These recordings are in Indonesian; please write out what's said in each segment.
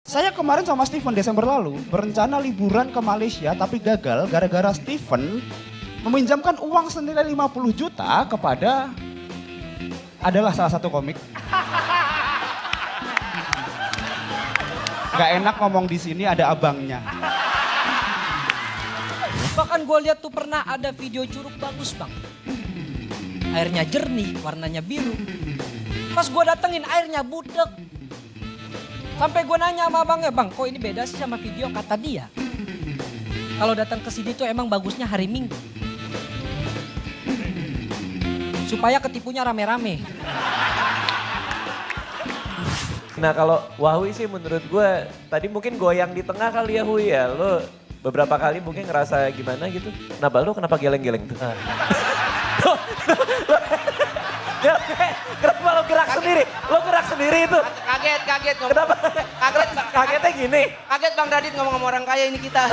Saya kemarin sama Steven Desember lalu berencana liburan ke Malaysia tapi gagal gara-gara Steven meminjamkan uang senilai 50 juta kepada adalah salah satu komik. Gak enak ngomong di sini ada abangnya. Bahkan gue lihat tuh pernah ada video curug bagus bang. Airnya jernih, warnanya biru. Pas gue datengin airnya budek. Sampai gue nanya sama abangnya, bang kok ini beda sih sama video, kata dia. Kalau datang ke sini tuh emang bagusnya hari Minggu. Supaya ketipunya rame-rame. Nah kalau Wahwi sih menurut gue, tadi mungkin goyang di tengah kali ya Hui ya. Lo beberapa kali mungkin ngerasa gimana gitu. Kenapa geleng-geleng tuh? Ya, kenapa lo gerak sendiri? Lo gerak sendiri itu. Kaget ngomong. Kenapa? Kagetnya gini. Kaget Bang Radit ngomong sama orang kaya ini kita.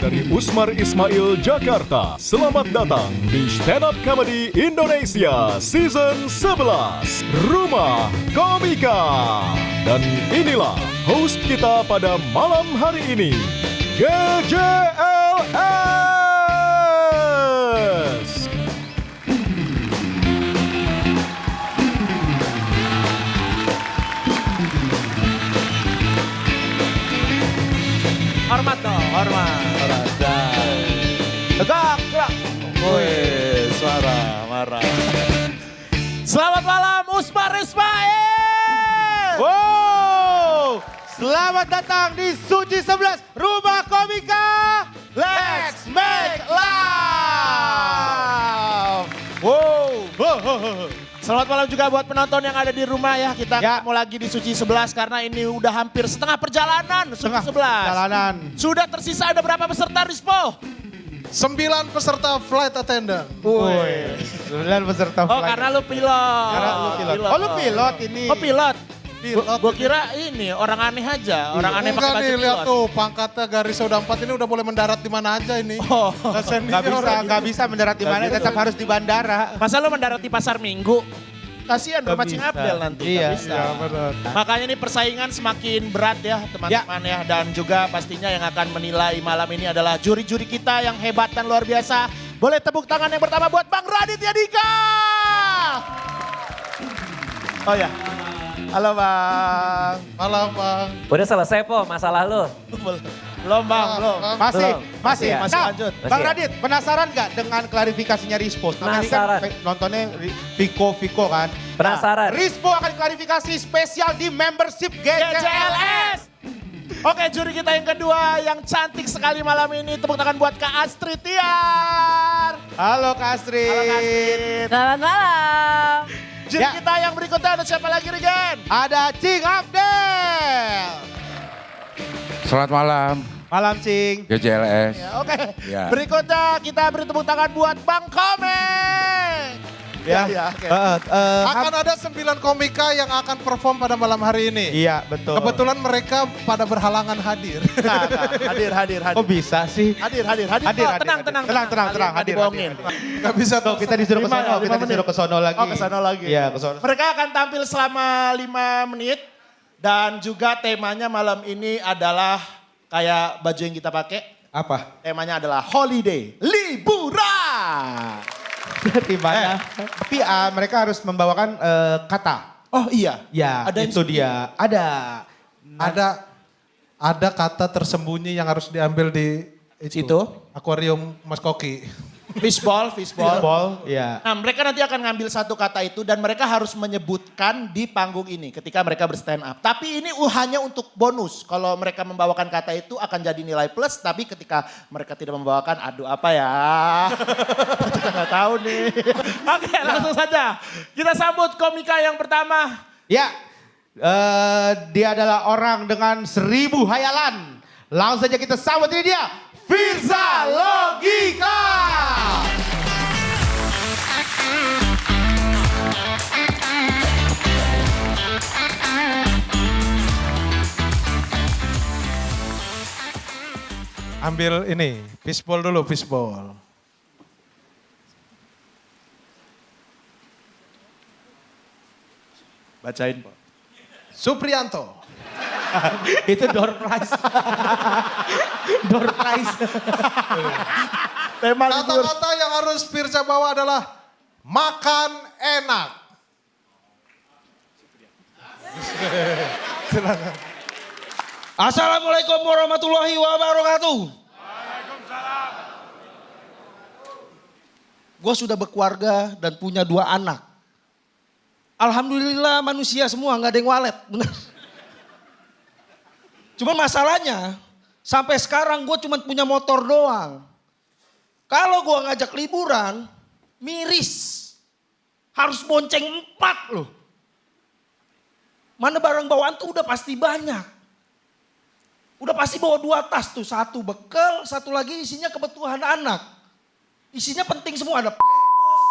Dari Usmar Ismail Jakarta, selamat datang di Stand Up Comedy Indonesia Season 11, Rumah Komika. Dan inilah host kita pada malam hari ini, GJLS. Hormat dong, hormat. Tegak, gerak. Woi, suara marah. Selamat malam Usmar Ismail. Wow, selamat datang di Suci 11 Rumah Komika. Let's make love. Wow. Selamat malam juga buat penonton yang ada di rumah ya. Kita ketemu lagi di Suci 11 karena ini udah hampir setengah perjalanan Suci 11. Perjalanan. Sudah tersisa ada berapa peserta Rispo? 9 peserta flight attendant. Woi, 9 peserta Oh flight. karena lu pilot. Karena lu pilot. Oh lu pilot ini. Oh pilot. Pilot. Gue kira ini orang aneh aja. Orang aneh pakai Enggak baju nih, lihat pilot. tuh pangkatnya garis roda 4 ini udah boleh mendarat di mana aja ini. Oh. Gak bisa mendarat di mana, tetap harus di bandara. Masa lu mendarat di pasar Minggu? Kasihan bermancing bisa. Abdel nanti. Iya, nggak bisa. iya, benar. Makanya ini persaingan semakin berat ya teman-teman ya. Dan juga pastinya yang akan menilai malam ini adalah juri-juri kita yang hebat dan luar biasa. Boleh tepuk tangan yang pertama buat Bang Raditya Dika. Oh ya. Halo Bang. Malam Bang. Udah selesai po masalah lo. Belum Bang, belum. Masih, Belum. masih. Masih ya? Masih Nah, lanjut. Bang Masih ya? Radit, penasaran gak dengan klarifikasinya Rispo? Selama ini kan Penasaran. nontonnya Viko kan? Penasaran? Nah, Rispo akan klarifikasi spesial di membership GJLS. GJLS. Oke juri kita yang kedua yang cantik sekali malam ini. Tepuk tangan buat Kak Astrid Tiar. Halo Kak Astrid. Halo Kak Astrid. Selamat malam. Juri Ya. kita yang berikutnya ada siapa lagi Regen? Ada Cing Abdel. Selamat malam, Malam Cing. GJLS. Ya, oke. Ya. Berikutnya kita beri tepuk tangan buat Bang Komeng. Ya, oke. Akan ada 9 komika yang akan perform pada malam hari ini. Iya betul. Kebetulan mereka pada berhalangan hadir. Nah, hadir. Kok bisa sih? Hadir. Hadir, Tenang. tenang. Nggak dibohongin. Gak bisa Tuh, kita disuruh ke sono, 5 kita menit. disuruh ke sono lagi. Oh, ke sono lagi. Iya, ke sono. Mereka akan tampil selama 5 menit. Dan juga temanya malam ini adalah kayak baju yang kita pakai. Apa? Temanya adalah holiday, liburan. Di mana? Tapi mereka harus membawakan kata. Oh iya. Ya, Ada yang itu dia. Ada. Ada kata tersembunyi yang harus diambil di Itu? akuarium Mas Koki. Fishball. Ball, ya. Nah mereka nanti akan ngambil satu kata itu dan mereka harus menyebutkan di panggung ini ketika mereka berstand up. Tapi ini hanya untuk bonus. Kalau mereka membawakan kata itu akan jadi nilai plus. Tapi ketika mereka tidak membawakan, aduh apa ya. Kita nggak tahu nih. Oke langsung saja. Kita sambut komika yang pertama. Ya, dia adalah orang dengan 1000 hayalan. Langsung saja kita sambut ini dia, Firza Logika. Ambil ini, fishball dulu, fishball. Bacain Pak. Suprianto. Itu door prize. Door prize. Tema libur. Kata-kata yang harus Firza bawa adalah makan enak. Assalamualaikum warahmatullahi wabarakatuh. Gue sudah berkeluarga dan punya 2 anak. Alhamdulillah manusia semua nggak ada yang walet, bener. Cuma masalahnya sampai sekarang gue cuma punya motor doang. Kalau gue ngajak liburan, miris. Harus bonceng 4 loh. Mana barang bawaan tuh udah pasti banyak. Udah pasti bawa 2 tas tuh. 1 bekal, 1 lagi isinya kebutuhan anak. Isinya penting semua. Ada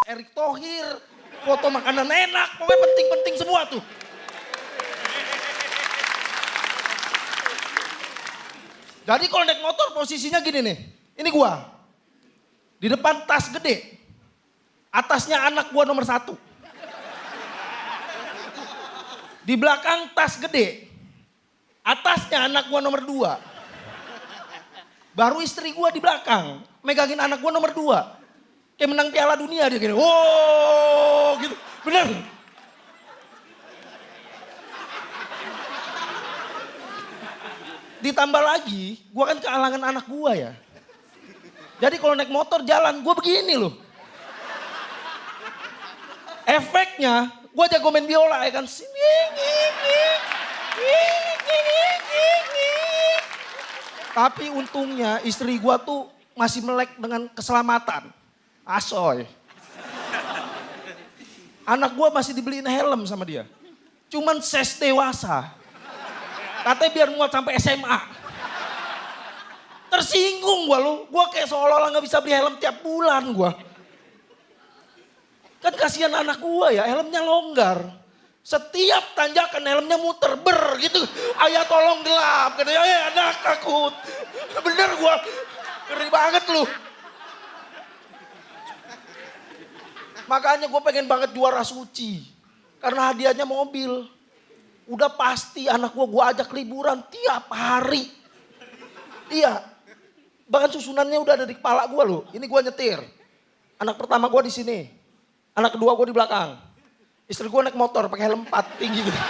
Erick Thohir, foto makanan enak. Pokoknya penting-penting semua tuh. Jadi kalau naik motor posisinya gini nih. Ini gua. Di depan tas gede. Atasnya anak gua nomor 1. Di belakang tas gede. Atasnya anak gua nomor 2. Baru istri gua di belakang. Megangin anak gua nomor 2. Kayak menang Piala Dunia dia gini. Wow gitu. Bener. Ditambah lagi, gua kan kealangan anak gua ya. Jadi kalau naik motor jalan, gua begini loh. Efeknya, gua jago main biola ya kan. Tapi untungnya istri gua tuh masih melek dengan keselamatan. Asoy. Anak gua masih dibeliin helm sama dia. Cuman ses dewasa. Katanya biar muat sampai SMA. Tersinggung gua lu. Gua kayak seolah-olah gak bisa beli helm tiap bulan gua. Kan kasihan anak gua ya, helmnya longgar. Setiap tanjakan helmnya muter ber gitu. Ayah tolong gelap. Katanya anak takut. Bener gua. Ngeri banget lu. Makanya gue pengen banget juara suci. Karena hadiahnya mobil. Udah pasti anak gue ajak liburan tiap hari. Iya. Bahkan susunannya udah ada di kepala gue loh. Ini gue nyetir. Anak pertama gue di sini. Anak kedua gue di belakang. Istri gue naik motor pakai helm 4 tinggi gitu.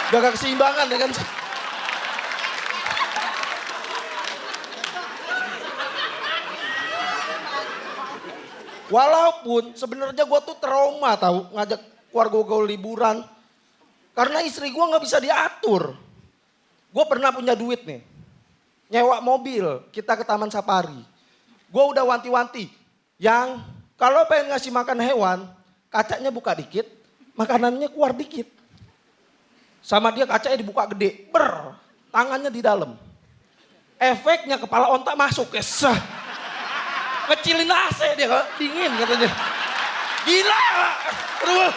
Gak keseimbangan ya kan. Walaupun sebenarnya gue tuh trauma tahu ngajak keluarga gue liburan. Karena istri gue gak bisa diatur. Gue pernah punya duit nih. Nyewa mobil, kita ke Taman Safari. Gue udah wanti-wanti. Yang kalau pengen ngasih makan hewan, kacanya buka dikit, makanannya keluar dikit. Sama dia kacanya dibuka gede, tangannya di dalam. Efeknya kepala onta masuk, kesah. Ngecilin AC dia, dingin katanya. Gila. Aduh.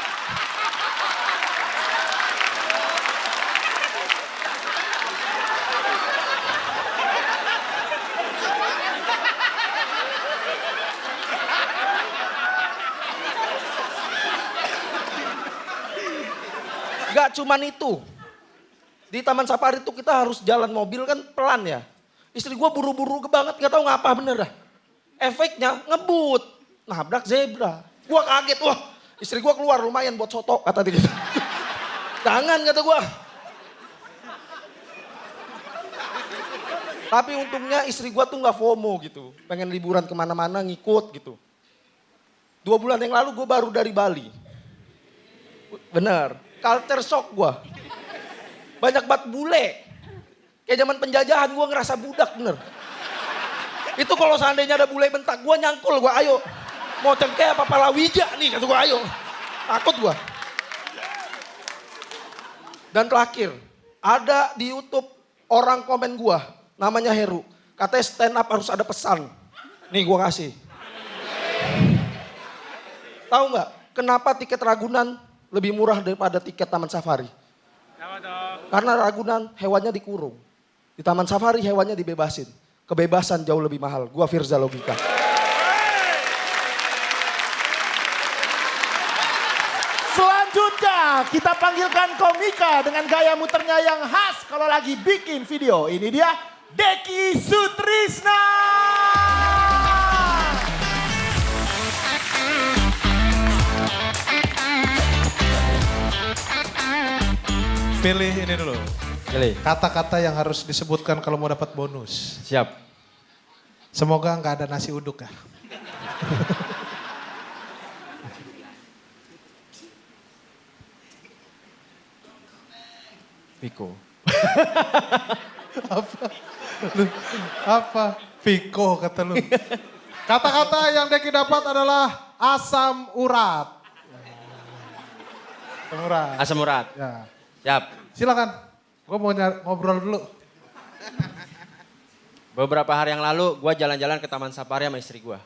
Gak cuman itu. Di Taman Safari itu kita harus jalan mobil kan pelan ya. Istri gue buru-buru banget gak tahu ngapa bener dah. Efeknya ngebut, nabrak zebra. Gua kaget, wah istri gua keluar lumayan buat soto kata dia. Jangan kata gua. Tapi untungnya istri gua tuh gak FOMO gitu. Pengen liburan kemana-mana ngikut gitu. 2 bulan yang lalu gua baru dari Bali. Bener, culture shock gua. Banyak banget bule. Kayak zaman penjajahan gua ngerasa budak bener. Itu kalau seandainya ada bule bentak, gue nyangkul, gue ayo. Mau cengkeh apa palawija nih, kata gue ayo. Takut gue. Dan terakhir, ada di YouTube orang komen gue, namanya Heru. Katanya stand up harus ada pesan. Nih gue kasih. Tahu nggak kenapa tiket Ragunan lebih murah daripada tiket Taman Safari? Karena Ragunan hewannya dikurung. Di Taman Safari hewannya dibebasin. Kebebasan jauh lebih mahal. Gua Firza Logika. Selanjutnya kita panggilkan komika dengan gaya muternya yang khas kalau lagi bikin video. Ini dia Deki Sutrisna. Pilih ini dulu. Pilih. Kata-kata yang harus disebutkan kalau mau dapat bonus. Siap. Semoga nggak ada nasi uduk ya. Piko. Apa? Viko kata lu. Kata-kata yang Deki dapat adalah asam urat. Asam urat. Asam urat. Ya. Siap. Silakan. Gue mau ngobrol dulu. Beberapa hari yang lalu gue jalan-jalan ke Taman Safari sama istri gue.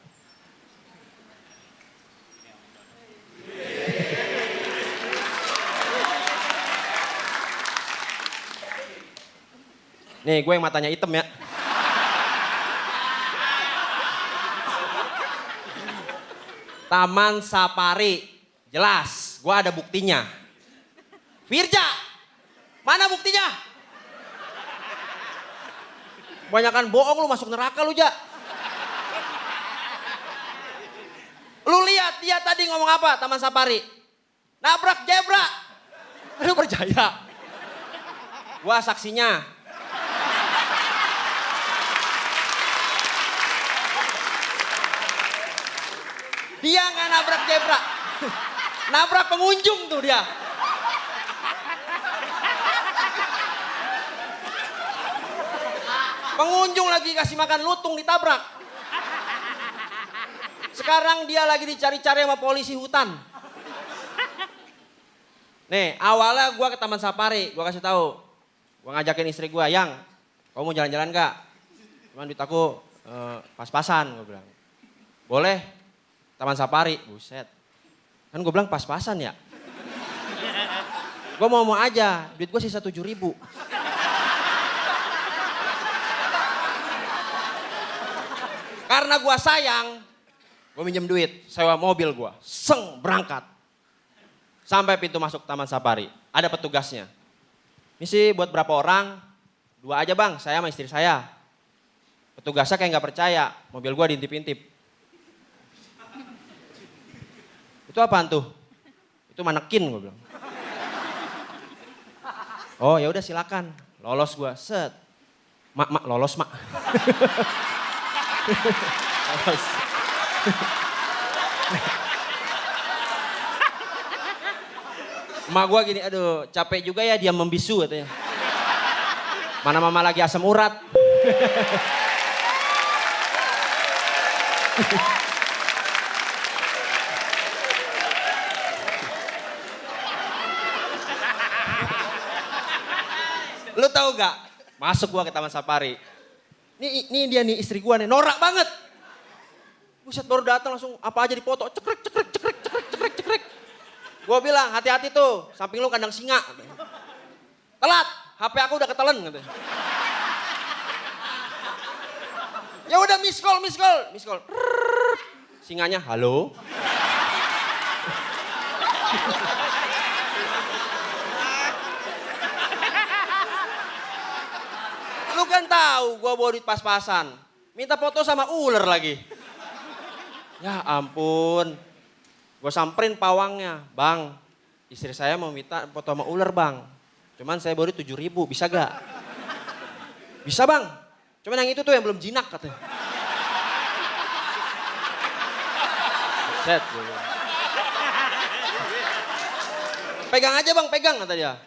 Nih gue yang matanya hitam ya. Taman Safari. Jelas, gue ada buktinya. Firja, mana buktinya? Kebanyakan bohong lu masuk neraka lu, Ja. Lu lihat dia tadi ngomong apa Taman Safari? Nabrak zebra. Lu percaya? Gua saksinya. Dia nggak nabrak zebra. Nabrak pengunjung tuh dia. Pengunjung lagi kasih makan lutung ditabrak. Sekarang dia lagi dicari-cari sama polisi hutan. Nih, awalnya gue ke Taman Safari, gue kasih tahu, gue ngajakin istri gue, Yang, kamu mau jalan-jalan gak? Cuman duit aku pas-pasan, gue bilang. Boleh, Taman Safari, buset. Kan gue bilang pas-pasan ya. Gue mau aja, duit gue sisa 7.000. Karena gue sayang, gue minjem duit, sewa mobil gue, berangkat. Sampai pintu masuk Taman Safari, ada petugasnya. Misi buat berapa orang? 2 aja bang, saya sama istri saya. Petugasnya kayak gak percaya, mobil gue diintip-intip. Itu apaan tuh? Itu manekin gue bilang. Oh ya udah silakan, lolos gue, set. Mak, lolos mak. Lolos. Emak gue gini, aduh capek juga ya dia membisu katanya. Mana mama lagi asam urat. Lu tahu gak? Masuk gua ke Taman Safari. Ini dia nih istri gua nih, norak banget. Buset baru datang langsung apa aja dipoto, cekrek. Gua bilang hati-hati tuh, samping lu kandang singa. Telat, HP aku udah ketelen katanya. Ya udah miss call. Singanya halo. Lu kan tahu gua bawa duit pas-pasan. Minta foto sama ular lagi. Ya ampun. Gue samperin pawangnya, bang, istri saya mau minta foto sama ular bang. Cuman saya baru 7.000, bisa gak? Bisa bang, cuman yang itu tuh yang belum jinak katanya. Set. Pegang aja bang, pegang kata dia.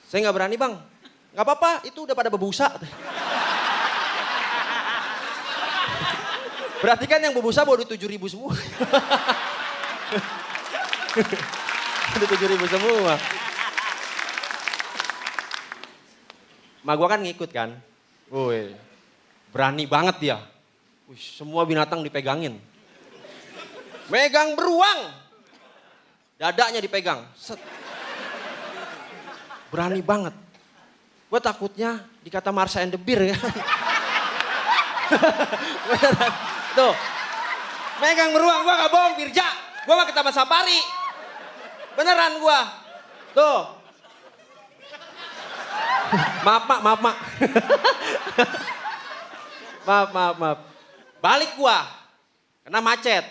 Saya gak berani bang, gak apa-apa itu udah pada bebusa. Berarti kan yang bebusa bawa duit 7.000 semua. Duit 7.000 semua. Mak gua kan ngikut kan. Woi, berani banget dia. Wih, semua binatang dipegangin. Megang beruang. Dadanya dipegang. Set. Berani banget. Gue takutnya dikata Marsha and the Beer ya. Tuh. Megang beruang, gua gak bohong Firja. Gua mah ke Taman Safari. Beneran gua. Tuh. Maaf mak. maaf. Balik gua. Kena macet.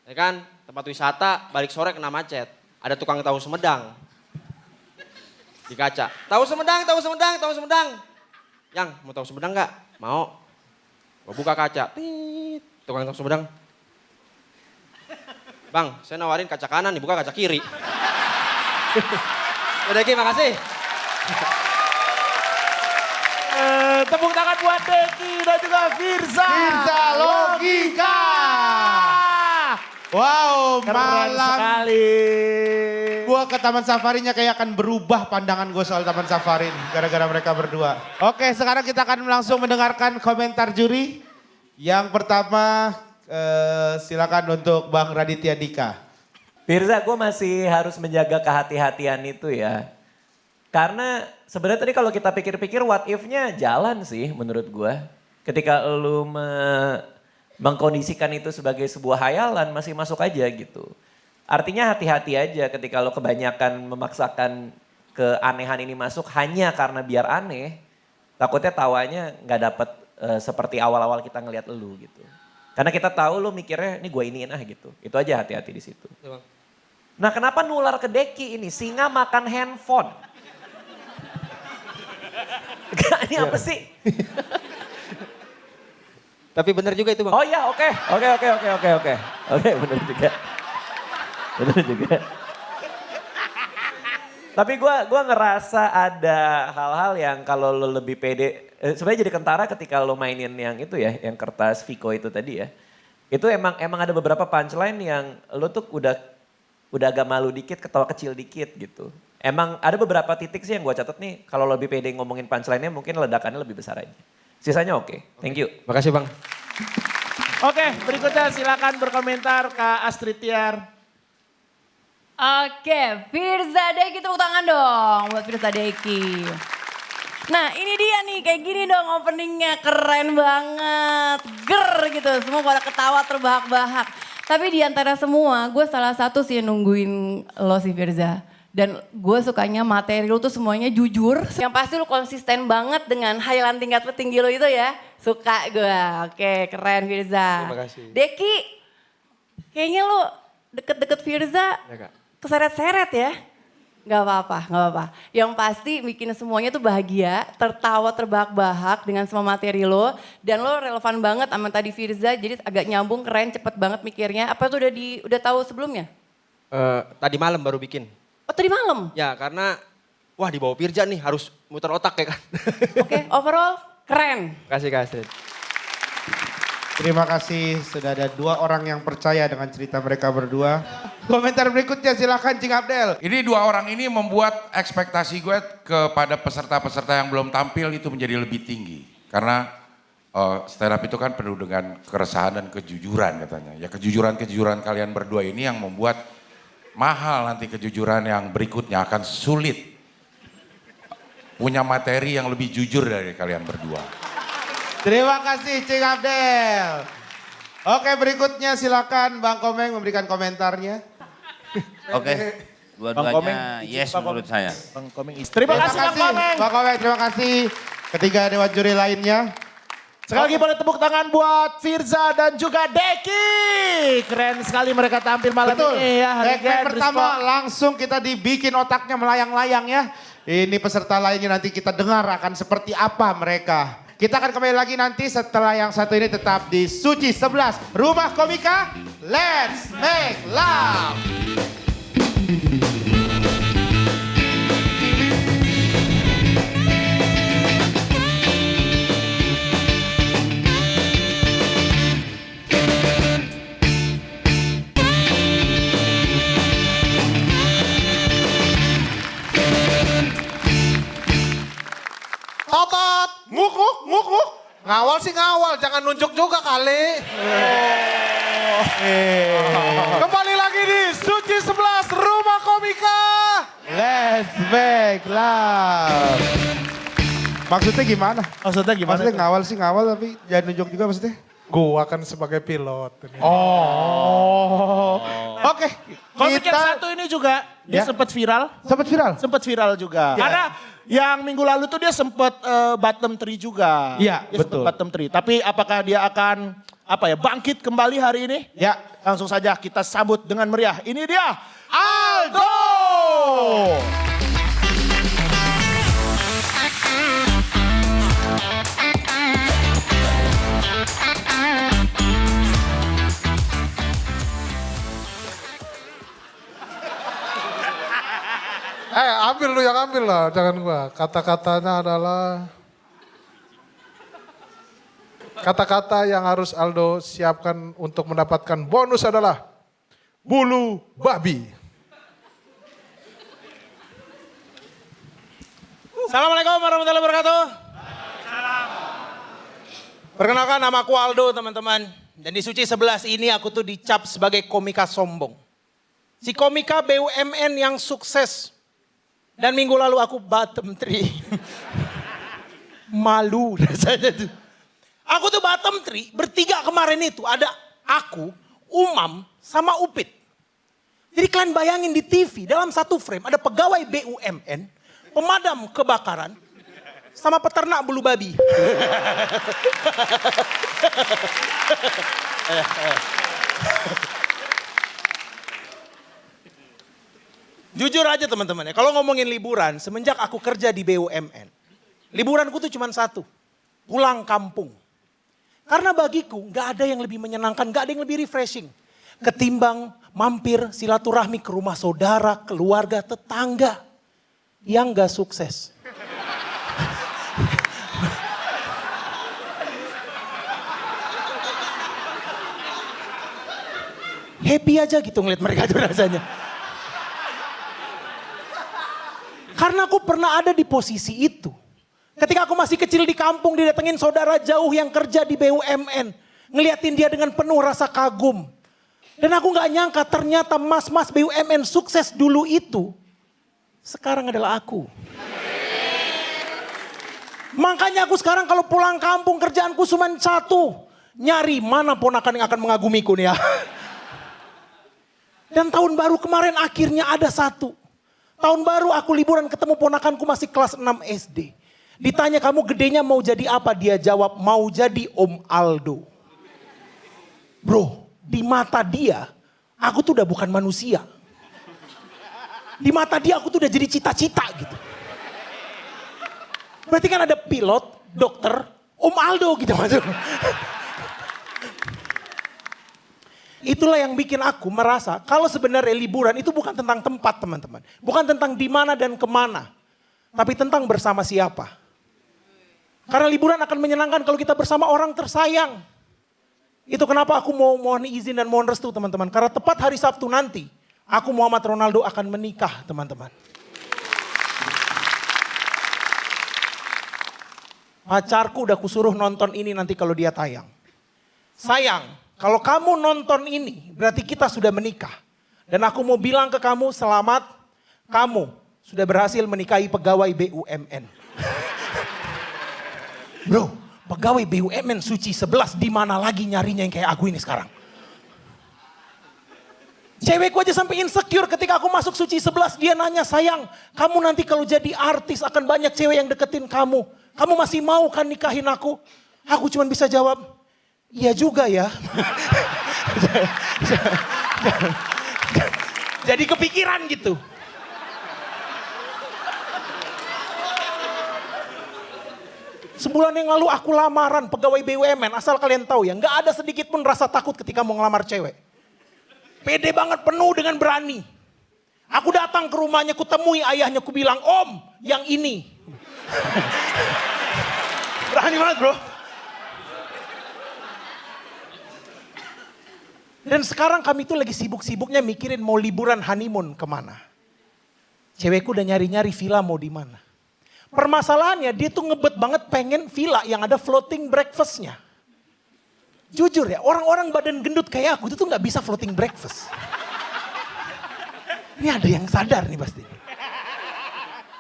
Ya kan? Tempat wisata, balik sore kena macet. Ada tukang tahu Sumedang. Di kaca. Tahu Sumedang. Yang, mau tahu Sumedang nggak? Mau. Gua buka kaca. Tit. Tukang tahu Sumedang. Bang, saya nawarin kaca kanan, dibuka kaca kiri. Udah Deki, makasih. Tepuk tangan buat Deki dan juga Firza. Firza Logika. Wow, Keren malam. sekali. Gua ke Taman Safarinya kayak akan berubah pandangan gue soal Taman Safari ini, gara-gara mereka berdua. Oke, sekarang kita akan langsung mendengarkan komentar juri. Yang pertama, silakan untuk Bang Raditya Dika. Firza, gue masih harus menjaga kehati-hatian itu ya. Karena sebenarnya tadi kalau kita pikir-pikir what if-nya jalan sih menurut gue. Ketika lu mengkondisikan itu sebagai sebuah hayalan masih masuk aja gitu. Artinya hati-hati aja ketika lo kebanyakan memaksakan keanehan ini masuk hanya karena biar aneh. Takutnya tawanya nggak dapet seperti awal-awal kita ngelihat lu gitu. Karena kita tahu lu mikirnya ini gue iniin gitu. Itu aja hati-hati di situ. Nah kenapa nular ke Deki ini? Singa makan handphone. Ini apa sih? Tapi bener juga itu bang. Oh iya oke. Oke bener juga. Tapi gue ngerasa ada hal-hal yang kalau lo lebih pede. Sebenarnya jadi kentara ketika lo mainin yang itu ya. Yang kertas Viko itu tadi ya. Itu emang ada beberapa punchline yang lo tuh udah agak malu dikit, ketawa kecil dikit gitu. Emang ada beberapa titik sih yang gue catat nih. Kalau lo lebih pede ngomongin punchline-nya mungkin ledakannya lebih besar aja. Sisanya oke. Thank you. Makasih bang. Oke, berikutnya silakan berkomentar Kak Astrid Tiar. Oke, Firza Deki tepuk tangan dong buat Firza Deki. Nah ini dia nih, kayak gini dong openingnya, keren banget. Ger gitu, semua pada ketawa terbahak-bahak. Tapi di antara semua, gue salah satu sih yang nungguin lo sih Firza. Dan gue sukanya materi lu tuh semuanya jujur. Yang pasti lu konsisten banget dengan hayalan tingkat tertinggi lu itu ya. Suka gue, oke keren Firza. Terima kasih. Deki, kayaknya lu deket-deket Firza keseret-seret ya. Gak apa-apa. Yang pasti bikin semuanya tuh bahagia, tertawa terbahak-bahak dengan semua materi lo. Dan lo relevan banget sama tadi Firza, jadi agak nyambung, keren, cepet banget mikirnya. Apa tuh udah tahu sebelumnya? Tadi malam baru bikin. Oh tadi malam? Ya karena, wah di bawah Firja nih harus muter otak ya kan. Oke, overall keren. Kasih Kak Astrid. Terima kasih, sudah ada 2 orang yang percaya dengan cerita mereka berdua. Komentar berikutnya silakan Cing Abdel. Ini 2 orang ini membuat ekspektasi gue kepada peserta-peserta yang belum tampil itu menjadi lebih tinggi. Karena stand up itu kan penuh dengan keresahan dan kejujuran katanya. Ya kejujuran kalian berdua ini yang membuat mahal nanti kejujuran yang berikutnya akan sulit. Punya materi yang lebih jujur dari kalian berdua. Terima kasih Cing Abdel. Oke berikutnya silakan Bang Komeng memberikan komentarnya. Oke, dua-duanya yes menurut saya. Bang Komeng istri. Terima kasih Bang Komeng. Bang Komeng terima kasih. Ketiga dewan juri lainnya. Sekali lagi boleh tepuk tangan buat Firza dan juga Deki. Keren sekali mereka tampil malam Betul. ini ya. Segmen pertama langsung kita dibikin otaknya melayang-layang ya. Ini peserta lainnya nanti kita dengar akan seperti apa mereka. Kita akan kembali lagi nanti setelah yang satu ini tetap di Suci 11 Rumah Komika. Let's make love. Otot, nguk. Ngawal sih ngawal, jangan nunjuk juga kali. Kembali lagi di Suci 11 Rumah Komika. Let's make love. Maksudnya gimana? Maksudnya gimana? Maksudnya ngawal sih ngawal tapi jangan nunjuk juga maksudnya. Gua kan sebagai pilot. Oh. Oke. Kalau yang Kita satu ini juga, dia Ya. sempat viral. sempat viral. Sempat viral juga. Karena yang minggu lalu tuh dia sempat bottom 3 juga. Iya, Dia sempat betul. bottom 3. Tapi apakah dia akan bangkit kembali hari ini? Ya. Langsung saja kita sambut dengan meriah. Ini dia Aldo. Ambil lu yang ambil lah, jangan gua. Kata-katanya adalah... Kata-kata yang harus Aldo siapkan untuk mendapatkan bonus adalah bulu babi. Assalamualaikum warahmatullahi wabarakatuh. Perkenalkan nama aku Aldo teman-teman. Dan di Suci 11 ini aku tuh dicap sebagai komika sombong. Si komika BUMN yang sukses. Dan minggu lalu aku bottom 3. Malu rasanya tuh. Aku tuh bottom 3, bertiga kemarin itu ada aku, Umam, sama Upit. Jadi kalian bayangin di TV dalam satu frame ada pegawai BUMN, pemadam kebakaran, sama peternak bulu babi. Jujur aja teman-teman ya, kalau ngomongin liburan, semenjak aku kerja di BUMN, liburanku tuh cuma satu, pulang kampung. Karena bagiku gak ada yang lebih menyenangkan, gak ada yang lebih refreshing. Ketimbang mampir silaturahmi ke rumah saudara, keluarga, tetangga yang gak sukses. Happy aja gitu ngeliat mereka tuh rasanya. Karena aku pernah ada di posisi itu. Ketika aku masih kecil di kampung didatengin saudara jauh yang kerja di BUMN. Ngeliatin dia dengan penuh rasa kagum. Dan aku gak nyangka ternyata mas-mas BUMN sukses dulu itu. Sekarang adalah aku. Makanya aku sekarang kalau pulang kampung kerjaanku cuma satu. Nyari mana ponakan yang akan mengagumiku nih ya. Dan tahun baru kemarin akhirnya ada satu. Tahun baru aku liburan ketemu ponakanku masih kelas 6 SD. Ditanya kamu gedenya mau jadi apa? Dia jawab mau jadi Om Aldo. Bro, di mata dia aku tuh udah bukan manusia. Di mata dia aku tuh udah jadi cita-cita gitu. Berarti kan ada pilot, dokter, Om Aldo gitu maksudnya. Itulah yang bikin aku merasa kalau sebenarnya liburan itu bukan tentang tempat teman-teman. Bukan tentang di mana dan kemana. Tapi tentang bersama siapa. Karena liburan akan menyenangkan kalau kita bersama orang tersayang. Itu kenapa aku mau mohon izin dan mohon restu teman-teman. Karena tepat hari Sabtu nanti, aku Muhammad Ronaldo akan menikah teman-teman. Pacarku udah kusuruh nonton ini nanti kalau dia tayang. Sayang, kalau kamu nonton ini berarti kita sudah menikah. Dan aku mau bilang ke kamu selamat, kamu sudah berhasil menikahi pegawai BUMN. Bro, pegawai BUMN Suci 11 di mana lagi nyarinya yang kayak aku ini sekarang? Cewekku aja sampai insecure ketika aku masuk Suci 11 dia nanya, sayang kamu nanti kalau jadi artis akan banyak cewek yang deketin kamu. Kamu masih mau kan nikahin aku? Aku cuma bisa jawab, iya juga ya. Jadi kepikiran gitu. Sebulan yang lalu aku lamaran pegawai BUMN, asal kalian tahu ya, nggak ada sedikit pun rasa takut ketika mau ngelamar cewek. Pede banget, penuh dengan berani. Aku datang ke rumahnya, kutemui ayahnya, ku bilang, Om, yang ini. Berani banget bro. Dan sekarang kami tuh lagi sibuk-sibuknya mikirin mau liburan honeymoon kemana. Cewekku udah nyari-nyari villa mau di mana. Permasalahannya dia tuh ngebet banget pengen villa yang ada floating breakfastnya. Jujur ya, orang-orang badan gendut kayak aku itu tuh gak bisa floating breakfast. Ini ada yang sadar nih pasti.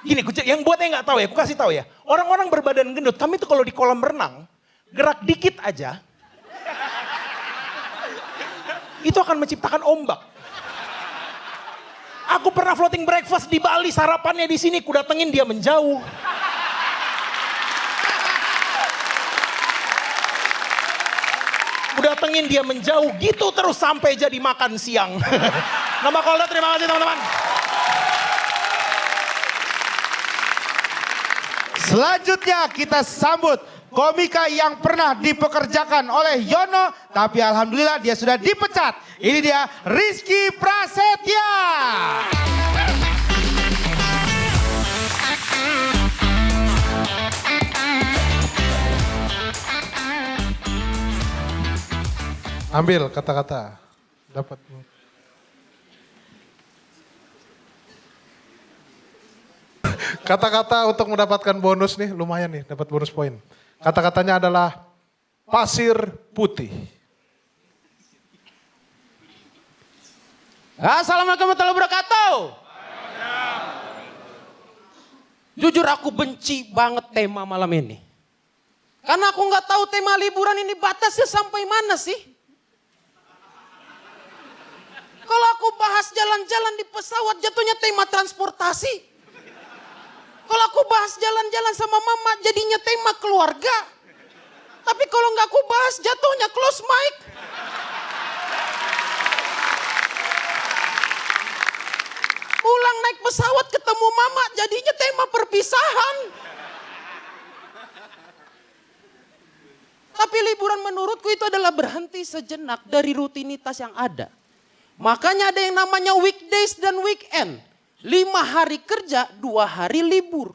Gini, yang buatnya gak tahu ya, aku kasih tahu ya. Orang-orang berbadan gendut, kami tuh kalau di kolam renang, gerak dikit aja, itu akan menciptakan ombak. Aku pernah floating breakfast di Bali, sarapannya di sini, ku datengin dia menjauh. Ku datengin dia menjauh, gitu terus sampai jadi makan siang. Nama Kolda, terima kasih teman-teman. Selanjutnya kita sambut komika yang pernah dipekerjakan oleh Yono, tapi alhamdulillah dia sudah dipecat. Ini dia Rizky Prasetya. Ambil kata-kata. Dapat. Kata-kata untuk mendapatkan bonus nih, lumayan nih, dapat bonus poin. Kata-katanya adalah pasir putih. Assalamualaikum warahmatullahi wabarakatuh. Jujur aku benci banget tema malam ini. Karena aku nggak tahu tema liburan ini batasnya sampai mana sih. Kalau aku bahas jalan-jalan di pesawat jatuhnya tema transportasi. Kalau aku bahas jalan-jalan sama mama jadinya tema keluarga. Tapi kalau nggak aku bahas jatuhnya close mic. Pulang naik pesawat ketemu mama jadinya tema perpisahan. Tapi liburan menurutku itu adalah berhenti sejenak dari rutinitas yang ada. Makanya ada yang namanya weekdays dan weekend. 5 hari kerja, 2 hari libur.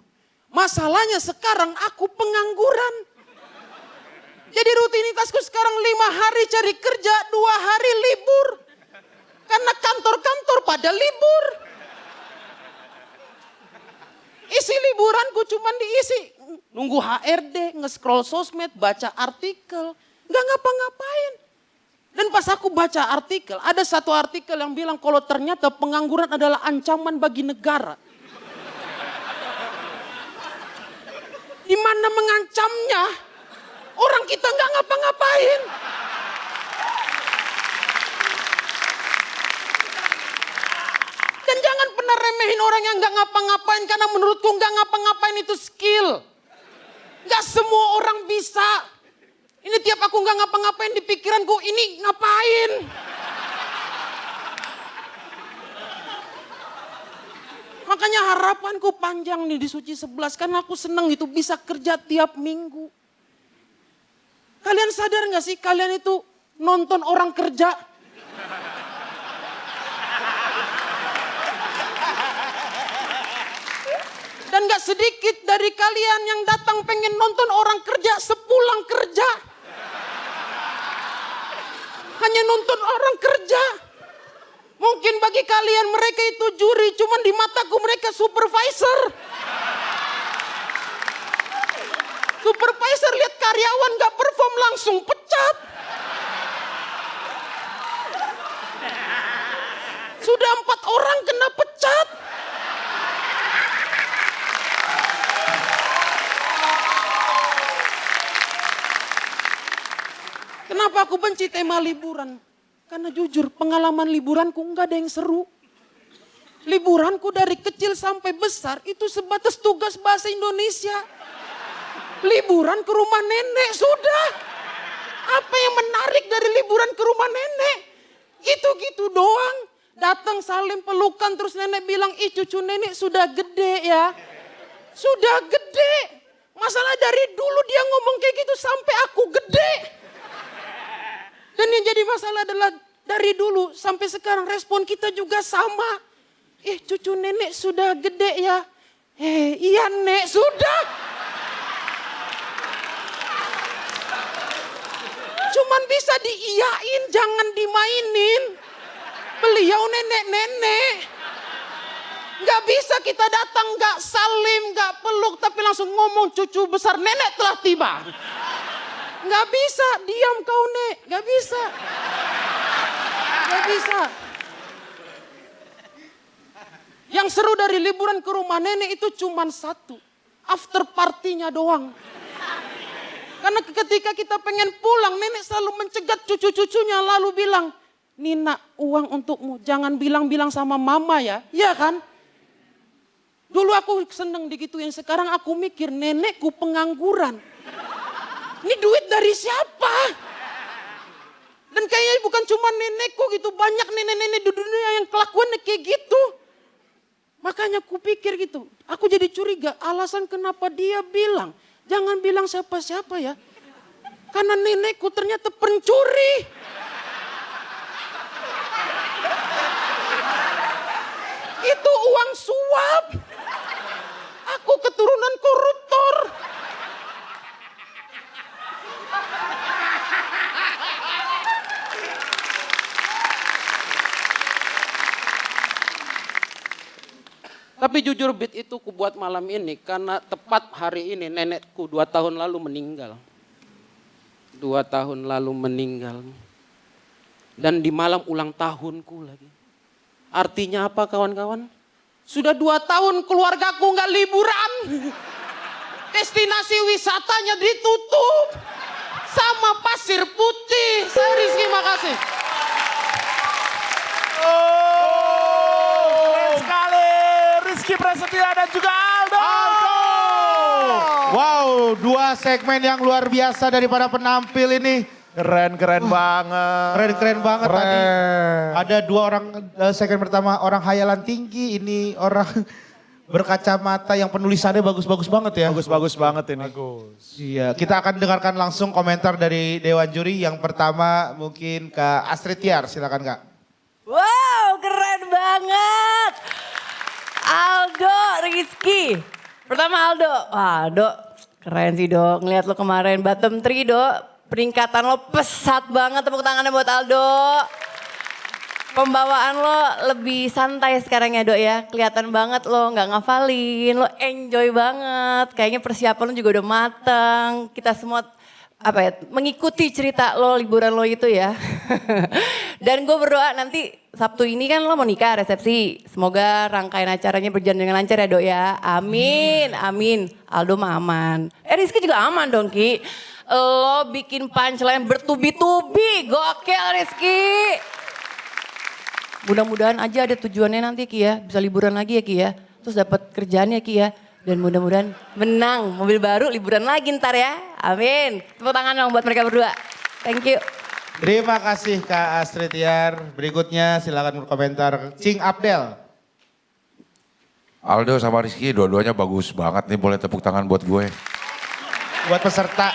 Masalahnya sekarang aku pengangguran. Jadi rutinitasku sekarang 5 hari cari kerja, 2 hari libur. Karena kantor-kantor pada libur. Isi liburanku cuman diisi nunggu HRD, nge-scroll sosmed, baca artikel. Gak ngapa-ngapain. Dan pas aku baca artikel, ada satu artikel yang bilang kalau ternyata pengangguran adalah ancaman bagi negara. Di mana mengancamnya, orang kita nggak ngapa-ngapain. Dan jangan pernah remehin orang yang nggak ngapa-ngapain, karena menurutku nggak ngapa-ngapain itu skill. Nggak semua orang bisa. Ini tiap aku nggak ngapa-ngapain di pikiranku, ini ngapain? Makanya harapanku panjang nih di Suci 11, karena aku seneng itu bisa kerja tiap minggu. Kalian sadar nggak sih kalian itu nonton orang kerja? Dan gak sedikit dari kalian yang datang pengen nonton orang kerja sepulang kerja. Hanya nonton orang kerja. Mungkin bagi kalian mereka itu juri, cuman di mataku mereka supervisor. Supervisor lihat karyawan gak perform langsung pecat. Sudah 4 orang kena pecat. Kenapa aku benci tema liburan? Karena jujur pengalaman liburanku nggak ada yang seru. Liburanku dari kecil sampai besar itu sebatas tugas bahasa Indonesia. Liburan ke rumah nenek sudah. Apa yang menarik dari liburan ke rumah nenek? Gitu-gitu doang. Datang salim pelukan terus nenek bilang, ih cucu nenek sudah gede ya. Sudah gede. Masalah dari dulu dia ngomong kayak gitu sampai aku gede. Dan yang jadi masalah adalah dari dulu sampai sekarang respon kita juga sama. Cucu nenek sudah gede ya. Iya nek sudah. Cuman bisa diiyain, jangan dimainin. Beliau nenek-nenek. Gak bisa kita datang gak salim, gak peluk, tapi langsung ngomong cucu besar nenek telah tiba. Gak bisa, diam kau nek, gak bisa. Gak bisa. Yang seru dari liburan ke rumah nenek itu cuman satu. After partinya doang. Karena ketika kita pengen pulang, nenek selalu mencegat cucu-cucunya lalu bilang, Nina, uang untukmu, jangan bilang-bilang sama mama ya. Iya kan? Dulu aku seneng digituin, sekarang aku mikir nenekku pengangguran. Ini duit dari siapa? Dan kayaknya bukan cuma nenekku gitu, banyak nenek-nenek di dunia yang kelakuannya kayak gitu. Makanya aku pikir gitu, aku jadi curiga alasan kenapa dia bilang, jangan bilang siapa-siapa ya. Karena nenekku ternyata pencuri. Itu uang suap. Aku keturunan koruptor. Tapi jujur beat itu ku buat malam ini karena tepat hari ini nenekku 2 tahun lalu meninggal. 2 tahun lalu meninggal. Dan di malam ulang tahunku lagi. Artinya apa kawan-kawan? Sudah 2 tahun keluargaku nggak liburan. Destinasi wisatanya ditutup. Sama pasir putih. Saya Rizky, makasih. Keren sekali. Rizky Prasetya dan juga Aldo. Wow, 2 segmen yang luar biasa dari para penampil ini. Keren banget. Keren banget tadi. Ada 2 orang, segmen pertama orang hayalan tinggi, ini orang berkacamata yang penulisannya bagus-bagus banget ya. Bagus banget ini. Iya, kita akan dengarkan langsung komentar dari Dewan Juri. Yang pertama mungkin Kak Astrid Tiar, silakan Kak. Wow, keren banget. Aldo, Rizky. Pertama Aldo. Wah, Aldo keren sih Do. Ngeliat lo kemarin bottom 3 Do. Peningkatan lo pesat banget, tepuk tangannya buat Aldo. Pembawaan lo lebih santai sekarang ya Dok ya. Kelihatan banget lo nggak ngafalin, lo enjoy banget. Kayaknya persiapan lo juga udah mateng. Kita semua mengikuti cerita lo, liburan lo itu ya. Dan gue berdoa nanti Sabtu ini kan lo mau nikah resepsi. Semoga rangkaian acaranya berjalan dengan lancar ya Dok ya. Amin, amin. Aldo mah aman. Rizky juga aman dong Ki. Lo bikin punchline bertubi-tubi, gokil Rizky. Mudah-mudahan aja ada tujuannya nanti Ki ya, bisa liburan lagi ya Ki ya. Terus dapat kerjaannya Ki ya. Dan mudah-mudahan menang mobil baru liburan lagi ntar ya. Amin. Tepuk tangan dong buat mereka berdua. Thank you. Terima kasih Kak Astrid Tiar. Berikutnya silakan berkomentar Cing Abdel. Aldo sama Rizky dua-duanya bagus banget nih, boleh tepuk tangan buat gue. Buat peserta.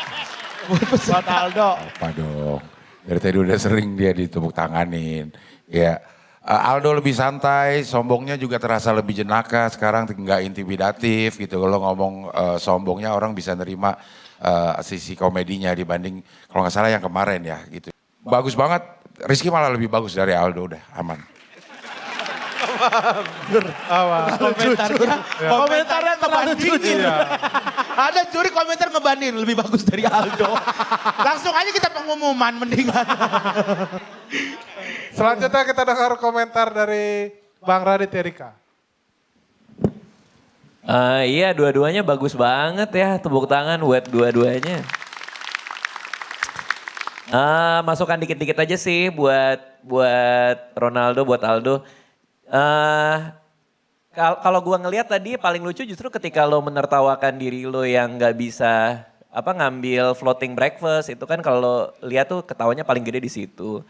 Buat Aldo. Apa dong, dari tadi udah sering dia ditepuk tanganin. Ya, Aldo lebih santai, sombongnya juga terasa lebih jenaka, sekarang nggak intimidatif gitu. Kalau ngomong sombongnya orang bisa nerima sisi komedinya dibanding kalau nggak salah yang kemarin ya gitu. Bagus banget, Rizky malah lebih bagus dari Aldo, udah aman. Komentarnya ngebandingin. Ada juri komentar ngebandingin lebih bagus dari Aldo. Langsung aja kita pengumuman mendingan. Selanjutnya kita dengar komentar dari Bang Raditya Dika. Iya, dua-duanya bagus banget ya, tepuk tangan buat dua-duanya. Masukkan dikit-dikit aja sih buat Ronaldo, buat Aldo. Kalau gua ngelihat tadi paling lucu justru ketika lo menertawakan diri lo yang nggak bisa ngambil floating breakfast, itu kan kalau lihat tuh ketawanya paling gede di situ.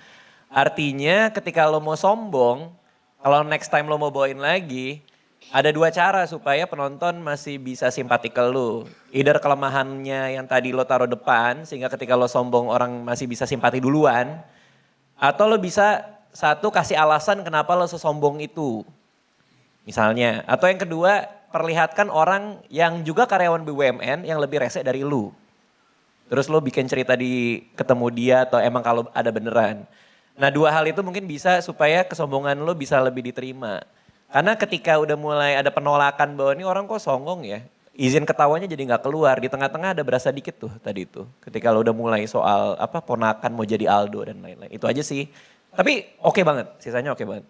Artinya ketika lo mau sombong, kalau next time lo mau bawain lagi, ada 2 cara supaya penonton masih bisa simpati ke lo. Either kelemahannya yang tadi lo taruh depan, sehingga ketika lo sombong orang masih bisa simpati duluan. Atau lo bisa satu kasih alasan kenapa lo sesombong itu. Misalnya. Atau yang kedua, perlihatkan orang yang juga karyawan BUMN yang lebih rese dari lo. Terus lo bikin cerita ketemu dia atau emang kalau ada beneran. Nah 2 hal itu mungkin bisa supaya kesombongan lo bisa lebih diterima. Karena ketika udah mulai ada penolakan bahwa ini orang kok songong ya, izin ketawanya jadi nggak keluar. Di tengah-tengah ada berasa dikit tuh tadi itu. Ketika lo udah mulai soal ponakan mau jadi Aldo dan lain-lain. Itu aja sih. Tapi oke banget, sisanya oke banget.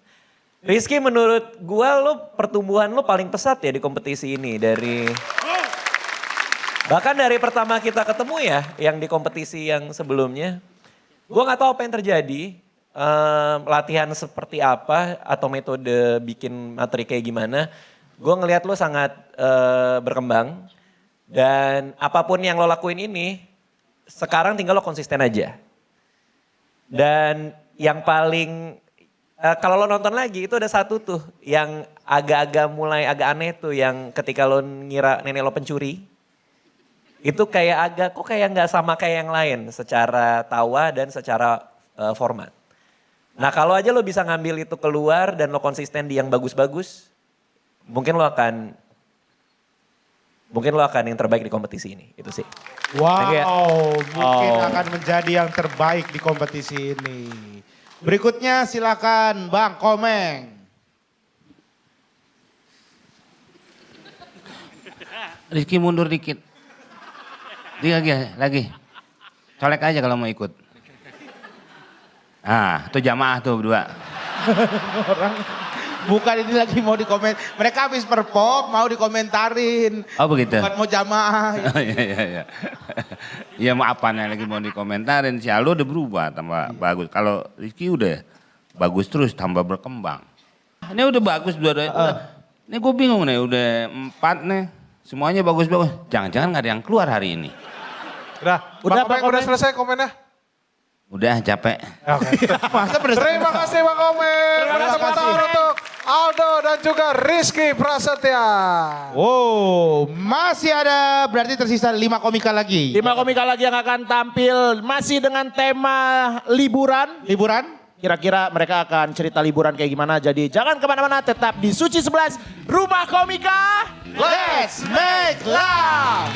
Rizky menurut gua pertumbuhan lo paling pesat ya di kompetisi ini. Bahkan dari pertama kita ketemu ya, yang di kompetisi yang sebelumnya. Gua nggak tahu apa yang terjadi. latihan seperti apa atau metode bikin materi kayak gimana, gue ngelihat lo sangat berkembang. Dan apapun yang lo lakuin ini, sekarang tinggal lo konsisten aja. Dan yang paling, kalau lo nonton lagi itu ada satu tuh yang agak-agak mulai agak aneh tuh, yang ketika lo ngira nenek lo pencuri. Itu kayak kok kayak nggak sama kayak yang lain secara tawa dan secara format. Nah kalau aja lo bisa ngambil itu keluar dan lo konsisten di yang bagus-bagus, mungkin lo akan yang terbaik di kompetisi ini, itu sih. Wow, mungkin akan menjadi yang terbaik di kompetisi ini. Berikutnya silakan Bang Komeng. Rizky mundur dikit. Lagi. Colek aja kalau mau ikut. Ah, tuh jamaah tuh berdua. Orang bukan ini lagi mau dikomen. Mereka habis perform mau dikomentarin. Oh begitu? Bukan mau jamaah. Oh, iya. Ya mau apanya lagi mau dikomentarin. Si Aldo udah berubah tambah bagus. Kalau Rizky udah bagus terus tambah berkembang. Ini udah bagus dua-duanya. Ini gue bingung nih udah 4 nih. Semuanya bagus-bagus. Jangan-jangan gak ada yang keluar hari ini. Udah Bang Komeng, udah selesai komennya? Udah capek. Terima kasih Bang Komeng. Tepuk tangan untuk Aldo dan juga Rizky Prasetya. Wow, masih ada berarti tersisa 5 komika lagi. 5 komika lagi yang akan tampil masih dengan tema liburan. Kira-kira mereka akan cerita liburan kayak gimana. Jadi jangan kemana-mana, tetap di Suci 11 Rumah Komika. Let's make love.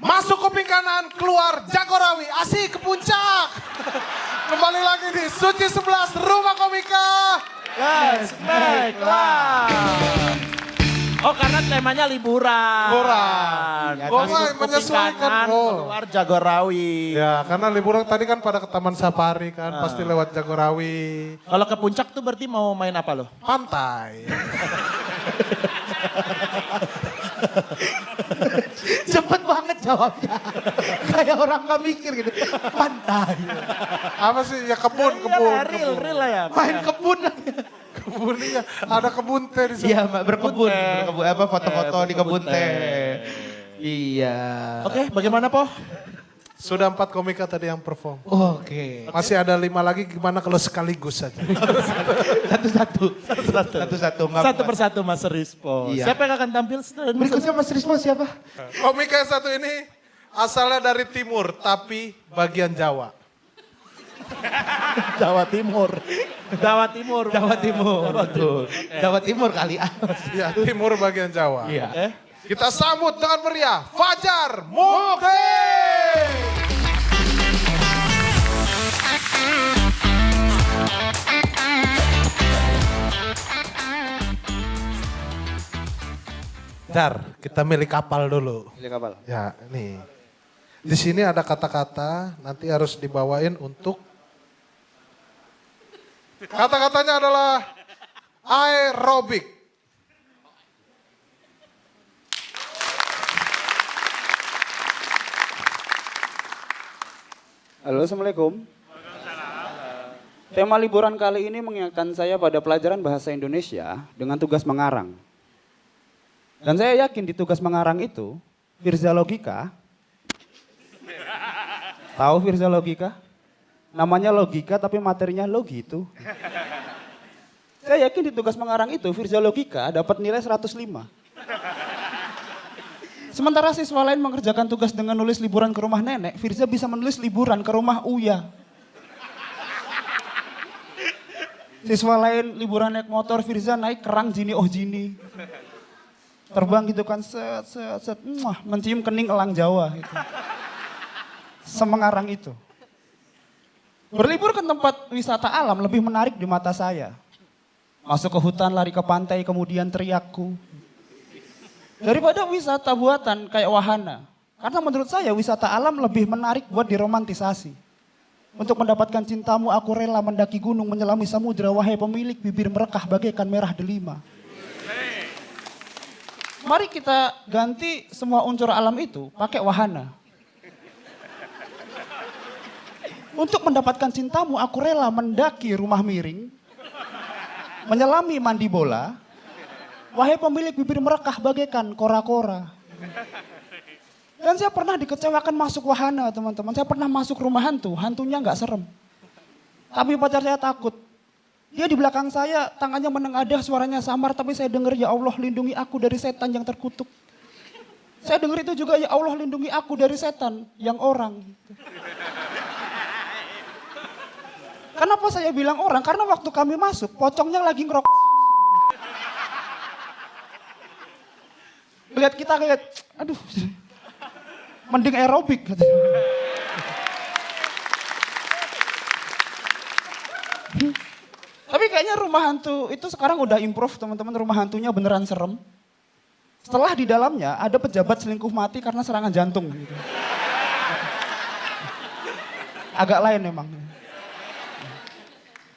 Masuk kuping kanan, keluar Jagorawi, asik ke puncak. Kembali lagi di Suci 11 Rumah Komika. Let's make love. Oh karena temanya liburan. Masuk menyesuaikan keluar Jagorawi. Ya karena liburan tadi kan pada ke Taman Safari kan, pasti lewat Jagorawi. Kalau ke puncak tuh berarti mau main apa lo? Pantai. Cepet banget jawabnya. Kayak orang gak mikir gitu. Pantai. Apa sih? Ya kebun. Real lah ya. Main kebun. Kebun iya. Ada kebun teh di sana. Iya berkebun. Apa foto-foto di kebun teh. Iya. Oke, bagaimana Po? Sudah 4 komika tadi yang perform. Oke. Masih ada 5 lagi, gimana kalau sekaligus saja? Satu-satu. Satu persatu Mas Rispo. Iya. Siapa yang akan tampil? Berikutnya Mas Rispo siapa? Komika yang satu ini asalnya dari timur, tapi bagian Jawa. Jawa Timur. Betul. Jawa Timur kali. Ya, timur bagian Jawa. Iya. Kita sambut dengan meriah Fajar Mukti. Jar, kita milih kapal dulu. Milih kapal. Ya, nih. Di sini ada kata-kata, nanti harus dibawain untuk kata-katanya adalah aerobik. Halo, Assalamualaikum. Tema liburan kali ini mengingatkan saya pada pelajaran bahasa Indonesia dengan tugas mengarang. Dan saya yakin di tugas mengarang itu, Firza Logika. Tahu Firza Logika? Namanya logika tapi materinya logi itu. Saya yakin di tugas mengarang itu, Firza Logika dapat nilai 105. Sementara siswa lain mengerjakan tugas dengan nulis liburan ke rumah nenek, Firza bisa menulis liburan ke rumah Uya. Siswa lain liburan naik motor, Firza naik kerang Jini oh Jini. Terbang gitu kan, set, mencium kening elang Jawa. Gitu. Semengarang itu. Berlibur ke tempat wisata alam lebih menarik di mata saya. Masuk ke hutan, lari ke pantai, kemudian teriakku. Daripada wisata buatan kayak wahana. Karena menurut saya wisata alam lebih menarik buat diromantisasi. Untuk mendapatkan cintamu aku rela mendaki gunung menyelami samudera wahai pemilik bibir merekah bagaikan merah delima. Mari kita ganti semua unsur alam itu pakai wahana. Untuk mendapatkan cintamu aku rela mendaki rumah miring, menyelami mandi bola, wahai pemilik bibir merekah bagaikan kora-kora. Dan saya pernah dikecewakan masuk wahana teman-teman. Saya pernah masuk rumah hantu, hantunya nggak serem. Tapi pacar saya takut. Dia di belakang saya, tangannya menengadah, suaranya samar. Tapi saya dengar, ya Allah lindungi aku dari setan yang terkutuk. Saya dengar itu juga, ya Allah lindungi aku dari setan yang orang. Kenapa saya bilang orang? Karena waktu kami masuk, pocongnya lagi ngerokok. Lihat kita kayak, aduh, mending aerobik. Tapi kayaknya rumah hantu itu sekarang udah improve teman-teman, rumah hantunya beneran serem. Setelah di dalamnya ada pejabat selingkuh mati karena serangan jantung. Gitu. Agak lain memang.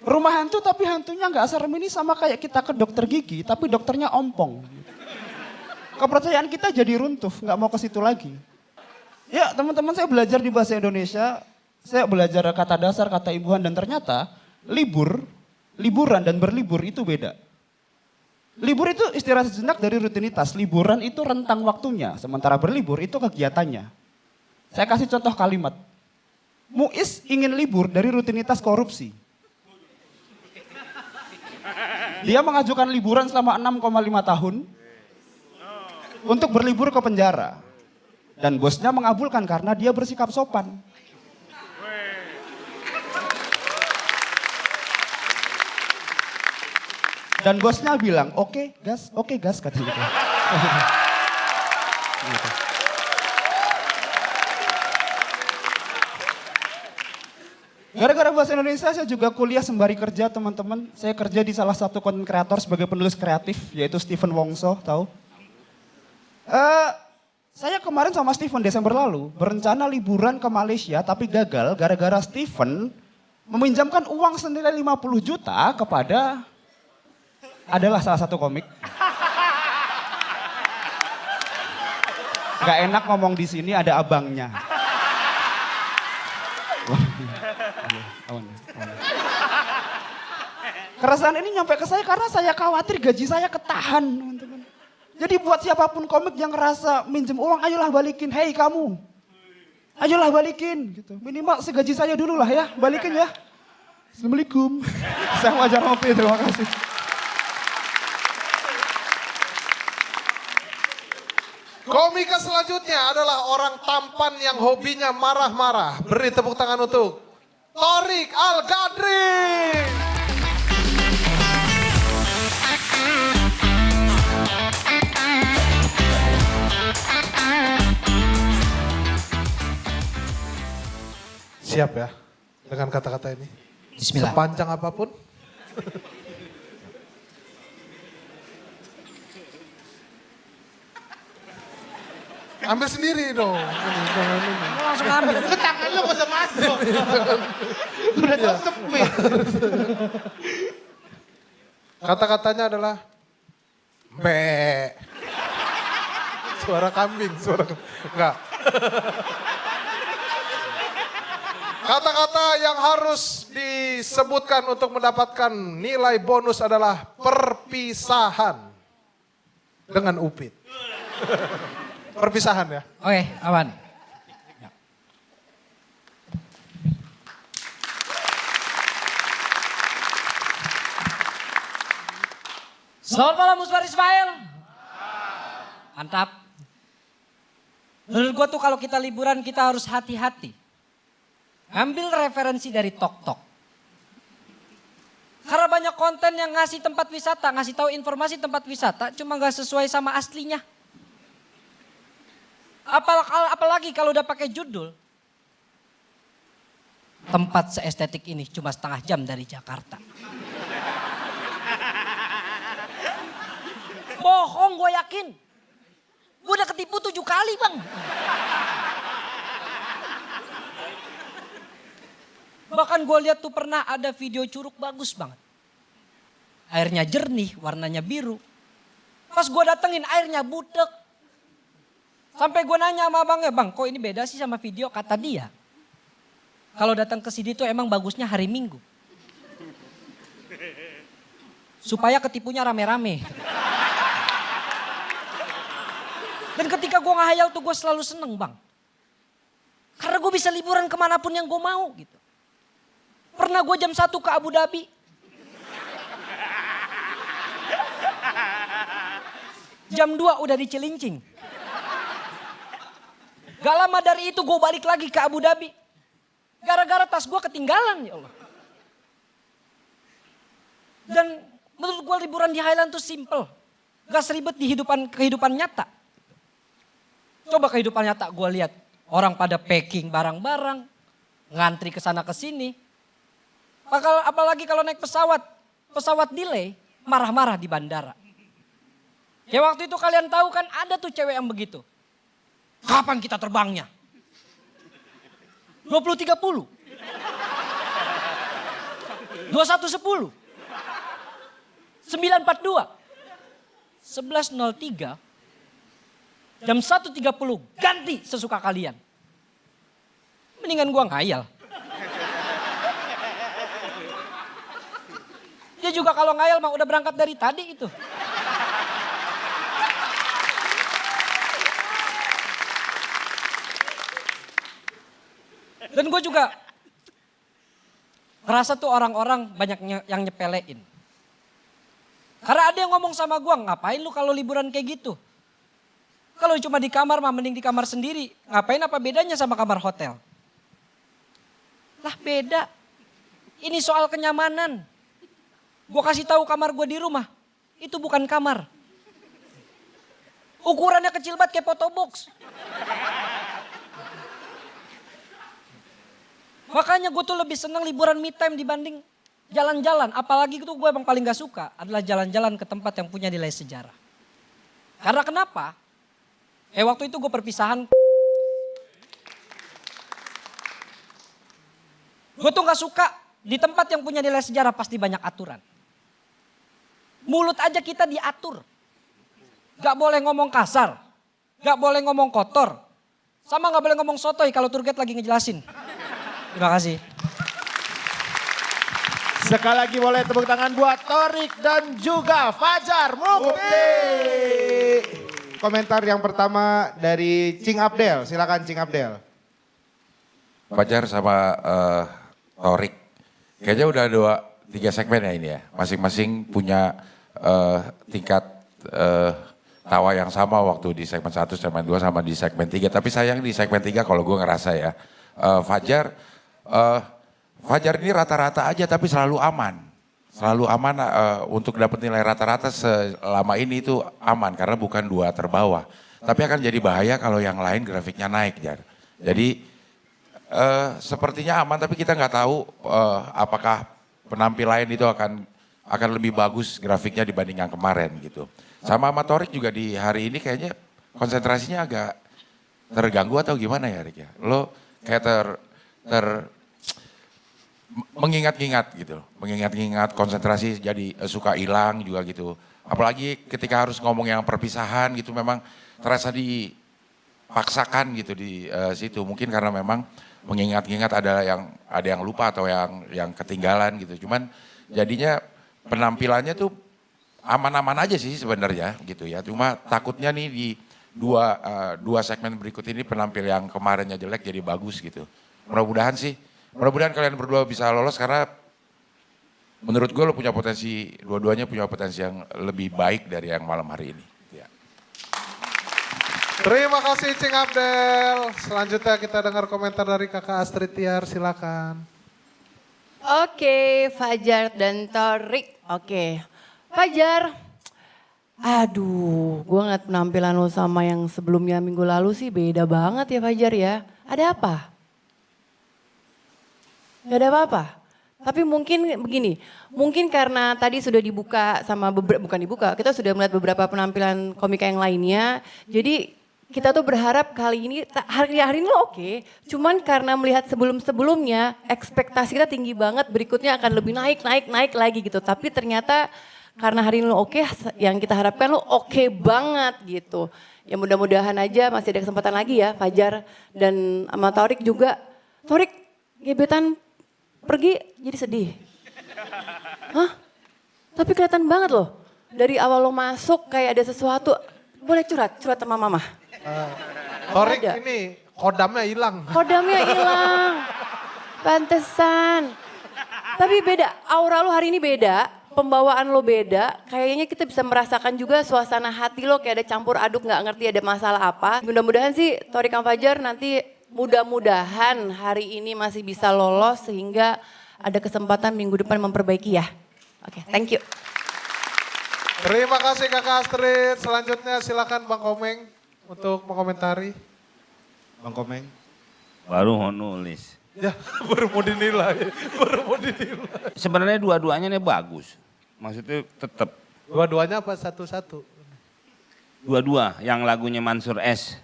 Rumah hantu tapi hantunya nggak serem, ini sama kayak kita ke dokter gigi tapi dokternya ompong. Kepercayaan kita jadi runtuh, nggak mau ke situ lagi. Ya teman-teman, saya belajar di bahasa Indonesia, saya belajar kata dasar, kata imbuhan, dan ternyata liburan dan berlibur itu beda. Libur itu istirahat sejenak dari rutinitas, liburan itu rentang waktunya, sementara berlibur itu kegiatannya. Saya kasih contoh kalimat, Muiz ingin libur dari rutinitas korupsi. Dia mengajukan liburan selama 6,5 tahun untuk berlibur ke penjara. Dan bosnya mengabulkan karena dia bersikap sopan. Dan bosnya bilang, oke gas, katanya gitu. Gitu. Gara-gara bahasa Indonesia saya juga kuliah sembari kerja teman-teman. Saya kerja di salah satu konten kreator sebagai penulis kreatif, yaitu Steven Wongso, tahu? Saya kemarin sama Steven Desember lalu berencana liburan ke Malaysia tapi gagal gara-gara Steven meminjamkan uang senilai 50 juta kepada adalah salah satu komik. Gak enak ngomong di sini, ada abangnya. Keresahan ini nyampe ke saya karena saya khawatir gaji saya ketahan, teman-teman. Jadi buat siapapun komik yang ngerasa minjem uang, ayolah balikin. Hei kamu, ayolah balikin. Gitu. Minimal segaji saya dulu lah ya, balikin ya. Assalamualaikum. Saya wajar ngopi, terima kasih. Komika selanjutnya adalah orang tampan yang hobinya marah-marah. Beri tepuk tangan untuk Torik Al-Gadri. Siap ya dengan kata-kata ini? Bismillah. Sepanjang apapun? Ambil sendiri dong. Langsung ambil. Tangan lu gak usah masuk. Udah tau sempit. Kata-katanya adalah mbe. Suara kambing, enggak. Kata-kata yang harus disebutkan untuk mendapatkan nilai bonus adalah perpisahan dengan Upit. Perpisahan ya. Oke, aman. Selamat malam Usmar Ismail. Mantap. Menurut gua tuh kalau kita liburan kita harus hati-hati. Ambil referensi dari TokTok. Karena banyak konten yang ngasih tempat wisata, ngasih tahu informasi tempat wisata cuma gak sesuai sama aslinya. Apalagi kalau udah pakai judul. Tempat seestetik ini cuma setengah jam dari Jakarta. Bohong gue yakin. Gue udah ketipu 7 kali bang. Bahkan gue lihat tuh pernah ada video curug bagus banget. Airnya jernih, warnanya biru. Pas gue datengin airnya budek. Sampai gue nanya sama abangnya, bang kok ini beda sih sama video? Kata dia, kalau datang ke sini tuh emang bagusnya hari Minggu. Supaya ketipunya rame-rame. Dan ketika gue ngehayal tuh gue selalu seneng bang. Karena gue bisa liburan kemanapun yang gue mau gitu. Pernah gue jam 1 ke Abu Dhabi. Jam 2 udah di Cilincing. Gak lama dari itu gue balik lagi ke Abu Dhabi. Gara-gara tas gue ketinggalan ya Allah. Dan menurut gue liburan di Highland tuh simple. Gak seribet di kehidupan nyata. Coba kehidupan nyata gue lihat. Orang pada packing barang-barang. Ngantri ke sana ke sini. Apalagi kalau naik pesawat. Pesawat delay, marah-marah di bandara. Ya waktu itu kalian tahu kan ada tuh cewek yang begitu. Kapan kita terbangnya? 20.30. 21.10. 9.42. 11.03. Jam 1.30 ganti sesuka kalian. Mendingan gua ngayal. Dia juga kalau ngayal mah udah berangkat dari tadi itu. Dan gue juga ngerasa tuh orang-orang banyak yang nyepelein. Karena ada yang ngomong sama gue, ngapain lu kalau liburan kayak gitu? Kalau cuma di kamar mah mending di kamar sendiri. Ngapain apa bedanya sama kamar hotel? Lah beda. Ini soal kenyamanan. Gue kasih tahu kamar gue di rumah. Itu bukan kamar. Ukurannya kecil banget kayak photobox. Makanya gue tuh lebih senang liburan me time dibanding jalan-jalan. Apalagi itu gue emang paling gak suka adalah jalan-jalan ke tempat yang punya nilai sejarah. Karena kenapa? Waktu itu gue perpisahan. Gue tuh gak suka di tempat yang punya nilai sejarah pasti banyak aturan. Mulut aja kita diatur. Gak boleh ngomong kasar. Gak boleh ngomong kotor. Sama gak boleh ngomong sotoy kalau tour guide lagi ngejelasin. Terima kasih. Sekali lagi boleh tepuk tangan buat Torik dan juga Fajar Mukti. Komentar yang pertama dari Cing Abdel, silakan Cing Abdel. Fajar sama Torik, kayaknya udah 3 segmen ya ini ya. Masing-masing punya tingkat tawa yang sama waktu di segmen 1, segmen 2 sama di segmen 3. Tapi sayang di segmen 3 kalau gue ngerasa ya, Fajar ini rata-rata aja tapi selalu aman. Selalu aman untuk dapat nilai rata-rata selama ini itu aman karena bukan 2 terbawah. Tapi akan jadi bahaya kalau yang lain grafiknya naik. Jar. Jadi sepertinya aman tapi kita nggak tahu apakah penampilan itu akan lebih bagus grafiknya dibanding yang kemarin gitu. Sama Torik juga di hari ini kayaknya konsentrasinya agak terganggu atau gimana ya Rik ya. Lo kayak mengingat-ingat gitu. Mengingat-ingat konsentrasi jadi suka hilang juga gitu. Apalagi ketika harus ngomong yang perpisahan gitu memang terasa dipaksakan gitu di situ. Mungkin karena memang mengingat-ingat ada yang lupa atau yang ketinggalan gitu. Cuman jadinya penampilannya tuh aman-aman aja sih sebenarnya gitu ya. Cuma takutnya nih di dua segmen berikut ini penampil yang kemarinnya jelek jadi bagus gitu. Mudah-mudahan kalian berdua bisa lolos karena menurut gue lo punya potensi, dua-duanya punya potensi yang lebih baik dari yang malam hari ini. Ya. Terima kasih Cing Abdel. Selanjutnya kita dengar komentar dari Kakak Astrid Tiar, silakan. Oke, Fajar dan Torik. Oke, Fajar. Aduh, gue ngeliat penampilan lo sama yang sebelumnya minggu lalu sih beda banget ya Fajar ya. Ada apa? Gak ada apa-apa. Tapi mungkin begini, mungkin karena tadi sudah dibuka sama bukan dibuka, kita sudah melihat beberapa penampilan komika yang lainnya. Jadi kita tuh berharap kali ini, hari ini lo oke, cuman karena melihat sebelum-sebelumnya ekspektasi kita tinggi banget, berikutnya akan lebih naik lagi gitu. Tapi ternyata karena hari ini lo oke, yang kita harapkan lo oke banget gitu. Ya mudah-mudahan aja masih ada kesempatan lagi ya Fajar dan sama Thorik juga. Thorik gebetan pergi jadi sedih. Hah? Tapi kelihatan banget loh. Dari awal lo masuk kayak ada sesuatu. Boleh curhat sama mama. Thorik ini kodamnya hilang. Kodamnya hilang. Pantesan. Tapi beda, aura lo hari ini beda. Pembawaan lo beda. Kayaknya kita bisa merasakan juga suasana hati lo kayak ada campur aduk gak ngerti ada masalah apa. Mudah-mudahan sih Thorik sama Fajar nanti mudah-mudahan hari ini masih bisa lolos sehingga ada kesempatan minggu depan memperbaiki ya. Oke, thank you. Terima kasih Kakak Astrid. Selanjutnya silakan Bang Komeng untuk mengomentari. Bang Komeng. Baru mau nulis. Ya, baru mau dinilai. Sebenarnya dua-duanya nih bagus. Maksudnya tetap. Dua-duanya apa satu-satu? Dua-dua, yang lagunya Mansur S.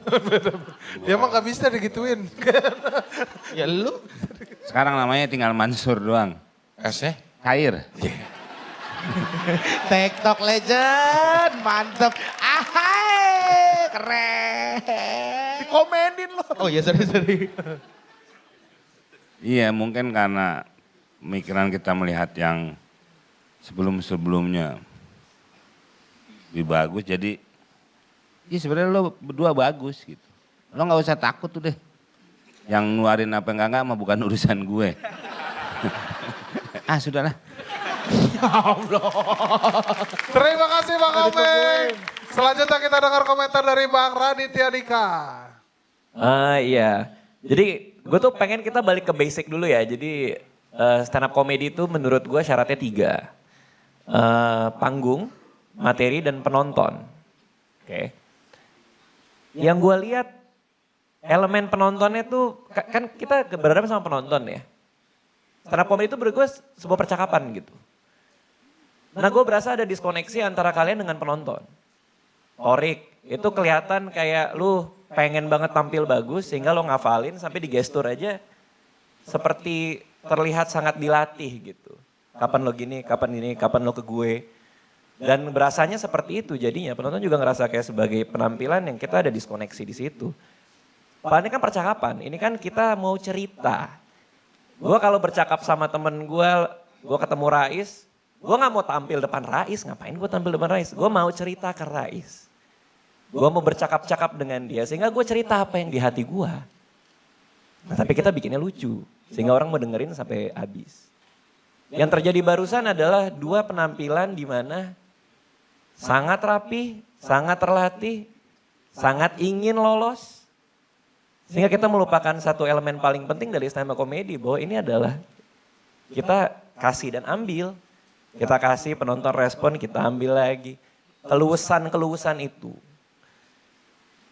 Ya emang gak bisa digituin. Ya lu. Sekarang namanya tinggal Mansur doang. S-nya? Kair. TikTok legend, mantep. Ahai, keren. Dikomenin lo. Oh iya, sorry. Iya, mungkin karena pemikiran kita melihat yang sebelum-sebelumnya lebih bagus, jadi ya sebenarnya lo berdua bagus gitu. Lo gak usah takut tuh deh. Yang ngeluarin apa enggak mah bukan urusan gue. Sudahlah. Ya Allah. Terima kasih Bang Komeng. Selanjutnya kita dengar komentar dari Bang Raditya Dika. Iya. Jadi gue tuh pengen kita balik ke basic dulu ya. Jadi stand up comedy itu menurut gue syaratnya 3. Panggung, materi, dan penonton. Oke. Yang gue lihat elemen penontonnya tuh, kan kita berhadapan sama penonton ya. Stand up comedy itu menurut gue sebuah percakapan gitu. Nah gue berasa ada diskoneksi antara kalian dengan penonton. Thorik, itu kelihatan kayak lu pengen banget tampil bagus sehingga lo ngafalin sampai di gestur aja seperti terlihat sangat dilatih gitu. Kapan lo gini, kapan ini, kapan lo ke gue. Dan berasanya seperti itu jadinya penonton juga ngerasa kayak sebagai penampilan yang kita ada diskoneksi di situ. Padahal ini kan percakapan, ini kan kita mau cerita. Gue kalau bercakap sama temen gue ketemu Rais, gue gak mau tampil depan Rais, ngapain gue tampil depan Rais? Gue mau cerita ke Rais. Gue mau bercakap-cakap dengan dia sehingga gue cerita apa yang di hati gue. Nah, tapi kita bikinnya lucu sehingga orang mau dengerin sampai habis. Yang terjadi barusan adalah 2 penampilan di mana sangat rapi, sangat terlatih, sangat ingin lolos. Sehingga kita melupakan satu elemen paling penting dari stand up comedy bahwa ini adalah kita kasih dan ambil. Kita kasih penonton respon, kita ambil lagi. Keluasan itu.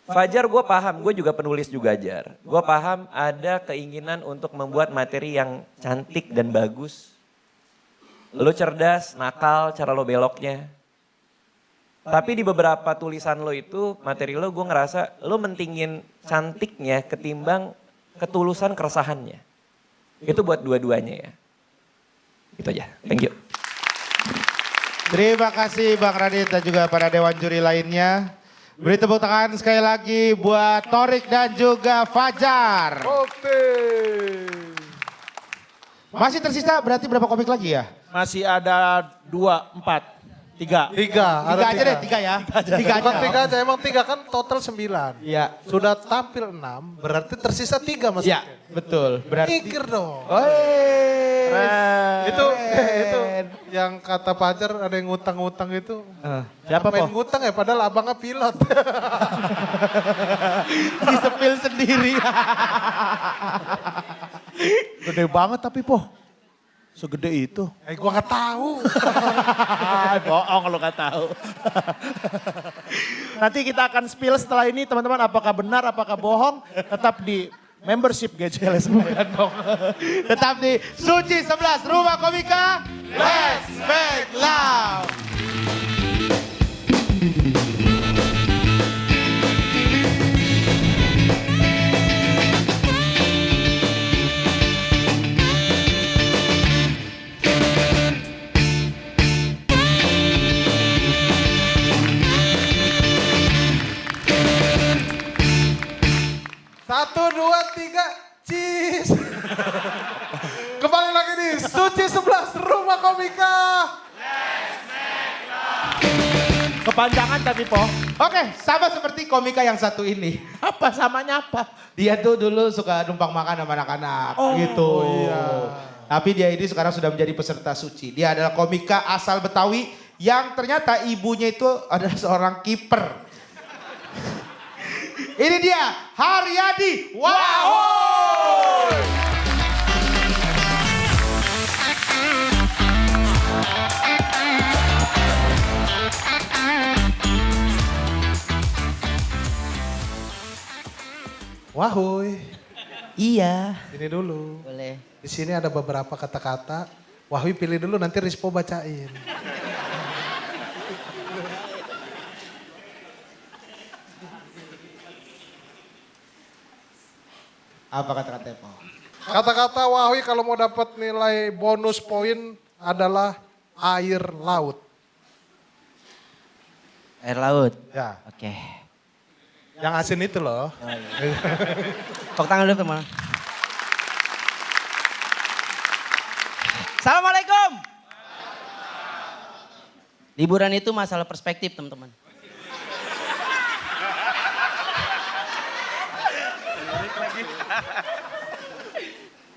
Fajar gue paham, gue juga penulis juga Jar. Gue paham ada keinginan untuk membuat materi yang cantik dan bagus. Lo cerdas, nakal cara lo beloknya. Tapi di beberapa tulisan lo itu, materi lo gue ngerasa lo mentingin cantiknya ketimbang ketulusan keresahannya. Itu buat dua-duanya ya. Itu aja, thank you. Terima kasih Bang Radit dan juga para dewan juri lainnya. Beri tepuk tangan sekali lagi buat Thorik dan juga Fajar. Oke. Masih tersisa berarti berapa komik lagi ya? Masih ada 2, 4, 3. 3. Tiga aja deh, 3 ya. Tiga Bukan aja. 3 aja, emang 3 kan total 9. Iya. Sudah tampil 6, berarti tersisa 3 Mas. Iya, betul. Berarti. Mikir dong. Keren. Itu yang kata Fajar ada yang ngutang-ngutang itu. Siapa main po? ngutang ya padahal abangnya pilot. Disepil sendiri. Gede banget tapi po. Segede itu. Gua gak tahu. Bohong lo gak tahu. Nanti kita akan spill setelah ini teman-teman apakah benar, apakah bohong. Tetap di membership GJLS. Tetap di Suci 11 Rumah Komika. Let's make love. Suci 11 Rumah Komika. Kepanjangan tapi Po. Oke, sama seperti komika yang satu ini. Apa samanya apa? Dia tuh dulu suka numpang makan sama anak-anak gitu. iya. Tapi dia ini sekarang sudah menjadi peserta suci. Dia adalah komika asal Betawi yang ternyata ibunya itu adalah seorang kiper. Ini dia, Haryadi. Wow! Wahuy. Iya. Ini dulu. Boleh. Di sini ada beberapa kata-kata. Wahuy pilih dulu nanti Rispo bacain. Apa kata-kata Po? Kata-kata Wahuy kalau mau dapat nilai bonus poin adalah air laut. Air laut. Ya. Oke. Yang asin itu loh. Tepuk tangan dulu teman. Assalamualaikum. Liburan itu masalah perspektif teman-teman.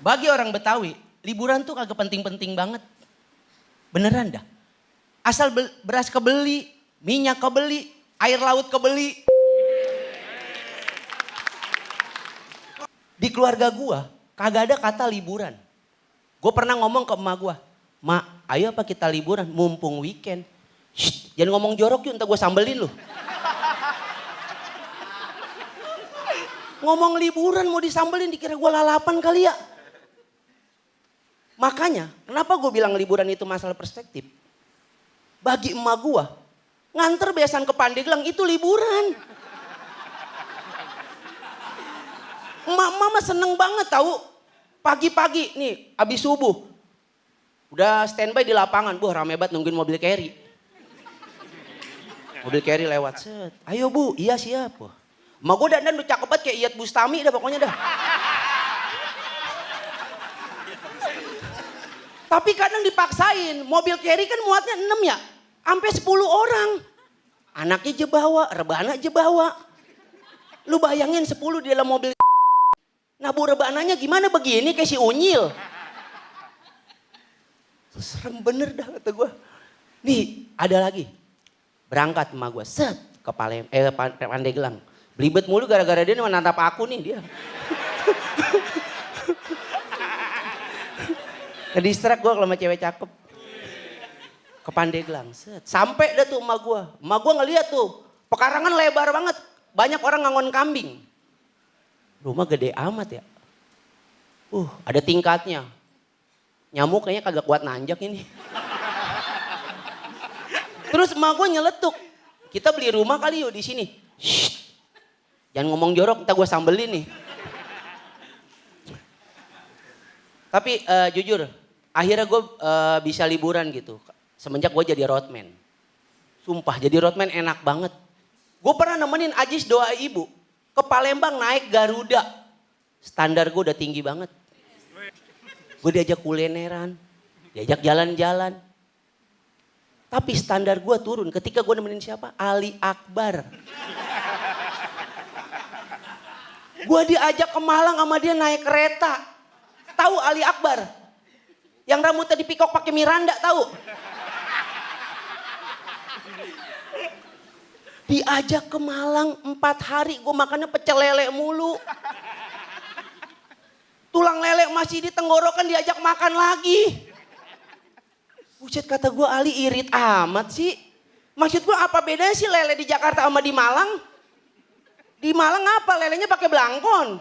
Bagi orang Betawi, liburan tuh kagak penting-penting banget. Beneran dah. Asal beras kebeli, minyak kebeli, air laut kebeli. Di keluarga gua kagak ada kata liburan. Gue pernah ngomong ke emak gua, "Mak, ayo apa kita liburan mumpung weekend." Shh, jangan ngomong jorok yuk, entar gue sambelin lu. Ngomong liburan mau disambelin dikira gue lalapan kali ya. Makanya kenapa gue bilang liburan itu masalah perspektif. Bagi emak gue nganter besan ke Pandeglang itu liburan. Mama seneng banget tahu. Pagi-pagi nih abis subuh. Udah standby di lapangan. Rame banget nungguin mobil carry. Mobil carry lewat. Set. Ayo Bu, iya siap. Emak gue dandan udah cakep banget kayak Iyat Bustami dah pokoknya dah. Tapi kadang dipaksain. Mobil carry kan muatnya 6 ya. Sampai 10 orang. Anaknya aja bawa, rebana aja bawa. Lu bayangin 10 di dalam mobil. Nah bu rebananya gimana begini kayak si Unyil. Serem bener dah kata gue. Nih ada lagi. Berangkat emak gue set ke Pandeglang. Belibet mulu gara-gara dia menatap aku nih dia. Kedistrak gue kalau sama cewek cakep. Ke Pandeglang set. Sampai dah tuh emak gue. Emak gue ngeliat tuh. Pekarangan lebar banget. Banyak orang ngangon kambing. Rumah gede amat ya. Ada tingkatnya. Nyamuk kayaknya kagak kuat nanjak ini. Terus emak gue nyeletuk. Kita beli rumah kali yuk di sini. Shh. Jangan ngomong jorok, ntar gue sambelin nih. Tapi jujur, akhirnya gue bisa liburan gitu. Semenjak gue jadi roadman. Sumpah jadi roadman enak banget. Gue pernah nemenin Ajis doa ibu. Ke Palembang naik Garuda. Standar gue udah tinggi banget. Gue diajak kulineran. Diajak jalan-jalan. Tapi standar gue turun ketika gue nemenin siapa? Ali Akbar. Gue diajak ke Malang sama dia naik kereta. Tahu Ali Akbar? Yang rambutnya dipikok pakai Miranda tahu? Diajak ke Malang 4 hari gue makannya pecel lele mulu. Tulang lele masih di tenggorokan diajak makan lagi. Buset kata gue Ali irit amat sih. Maksud gue apa bedanya sih lele di Jakarta sama di Malang? Di Malang apa lelenya pakai belangkon.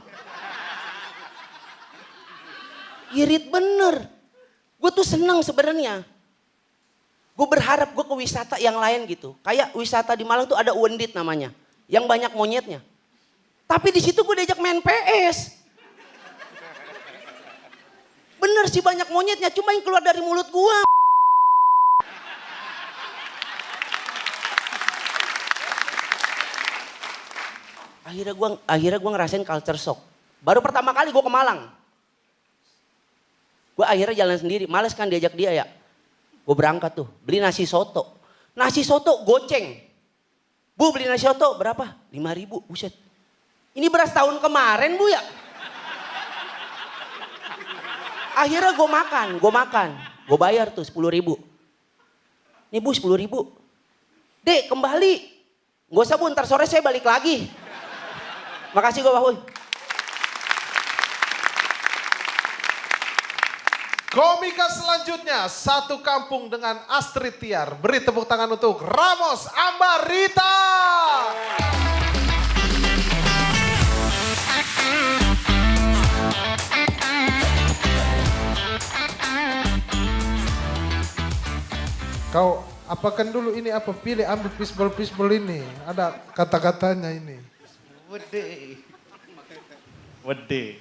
Irit bener. Gue tuh seneng sebenarnya. Gue berharap gue ke wisata yang lain gitu. Kayak wisata di Malang tuh ada Uwendit namanya. Yang banyak monyetnya. Tapi di situ gue diajak main PS. Bener sih banyak monyetnya. Cuma yang keluar dari mulut gue. Akhirnya gue ngerasain culture shock. Baru pertama kali gue ke Malang. Gue akhirnya jalan sendiri, males kan diajak dia ya. Gue berangkat tuh, beli nasi soto. Nasi soto goceng. Bu beli nasi soto berapa? 5.000, buset. Ini beras tahun kemarin bu ya. Akhirnya gue makan. Gue bayar tuh 10.000. Nih bu 10.000. Dek kembali. Gak usah bu, ntar sore saya balik lagi. Makasih gue Pak Huy. Komika selanjutnya, satu kampung dengan Astrid Tiar. Beri tepuk tangan untuk Ramos Ambarita. Kau apakan dulu ini apa, pilih ambil fishball ini. Ada kata-katanya ini. Wede.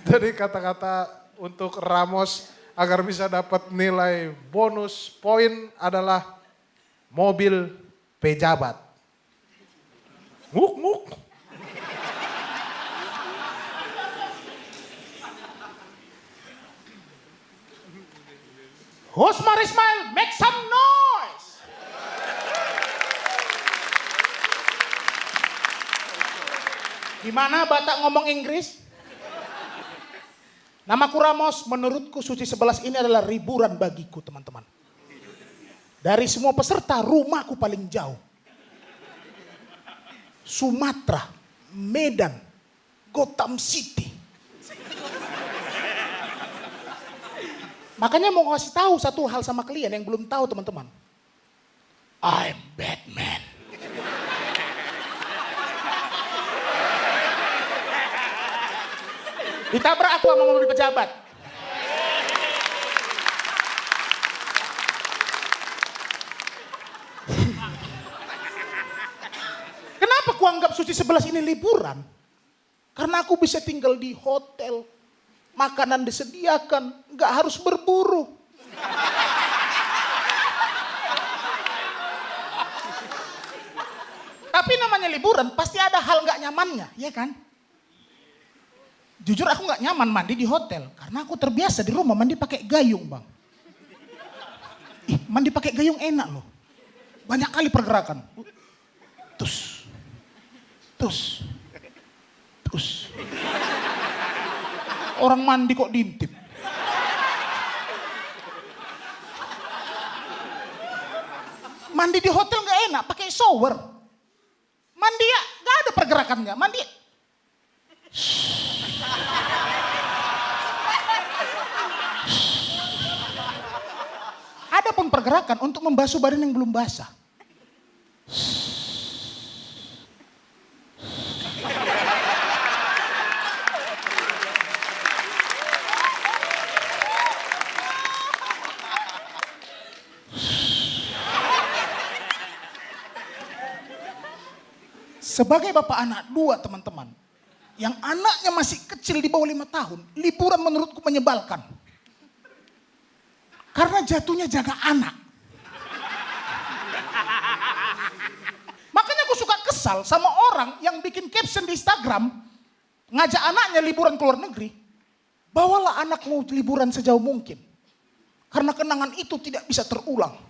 Jadi kata-kata untuk Ramos agar bisa dapat nilai bonus poin adalah mobil pejabat. Nguk. Usmar Ismail, make some noise. Gimana Batak ngomong Inggris? Namaku Ramos, menurutku Suci 11 ini adalah liburan bagiku teman-teman. Dari semua peserta, rumahku paling jauh. Sumatera, Medan, Gotham City. Makanya mau ngasih tahu satu hal sama kalian yang belum tahu teman-teman. I'm Batman. Ditabrak aku sama mobil pejabat. Kenapa aku anggap Suci 11 ini liburan? Karena aku bisa tinggal di hotel. Makanan disediakan, nggak harus berburu. Tapi namanya liburan pasti ada hal nggak nyamannya, ya kan? Jujur aku nggak nyaman mandi di hotel karena aku terbiasa di rumah mandi pakai gayung bang. Mandi pakai gayung enak loh, banyak kali pergerakan. Tus. Orang mandi kok diintip. Mandi di hotel nggak enak, pakai shower. Mandi ya nggak ada pergerakannya, mandi. Ada pun pergerakan untuk membasuh badan yang belum basah. Sebagai bapak anak 2 teman-teman, yang anaknya masih kecil di bawah 5 tahun, liburan menurutku menyebalkan. Karena jatuhnya jaga anak. Makanya aku suka kesal sama orang yang bikin caption di Instagram, ngajak anaknya liburan ke luar negeri, bawalah anakmu liburan sejauh mungkin. Karena kenangan itu tidak bisa terulang.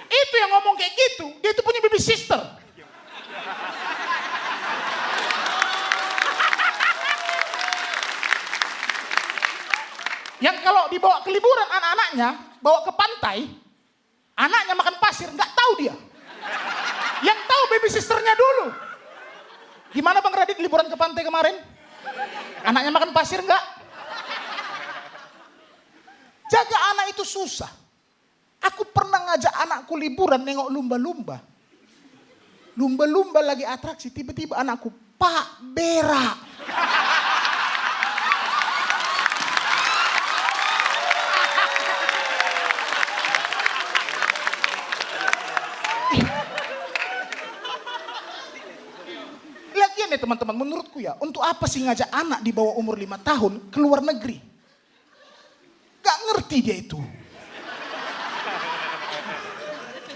Itu yang ngomong kayak gitu, dia itu punya baby sister. Yang kalau dibawa ke liburan anak-anaknya, bawa ke pantai, anaknya makan pasir, nggak tahu dia. Yang tahu baby sisternya dulu. Gimana Bang Radit liburan ke pantai kemarin? Anaknya makan pasir nggak? Jaga anak itu susah. Aku pernah ngajak anakku liburan nengok lumba-lumba. Lumba-lumba lagi atraksi, tiba-tiba anakku, Pak, berak. Lagian ya teman-teman, menurutku ya, untuk apa sih ngajak anak di bawah umur 5 tahun ke luar negeri? Gak ngerti dia itu.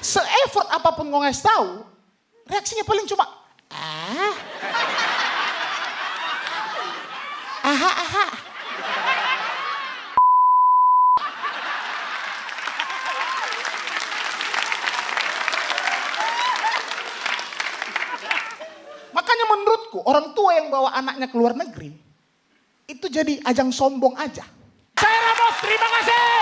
Se-effort apapun ngasih tahu, reaksinya paling cuma, aha. Makanya menurutku orang tua yang bawa anaknya ke luar negeri itu jadi ajang sombong aja. Saya Ramos, terima kasih.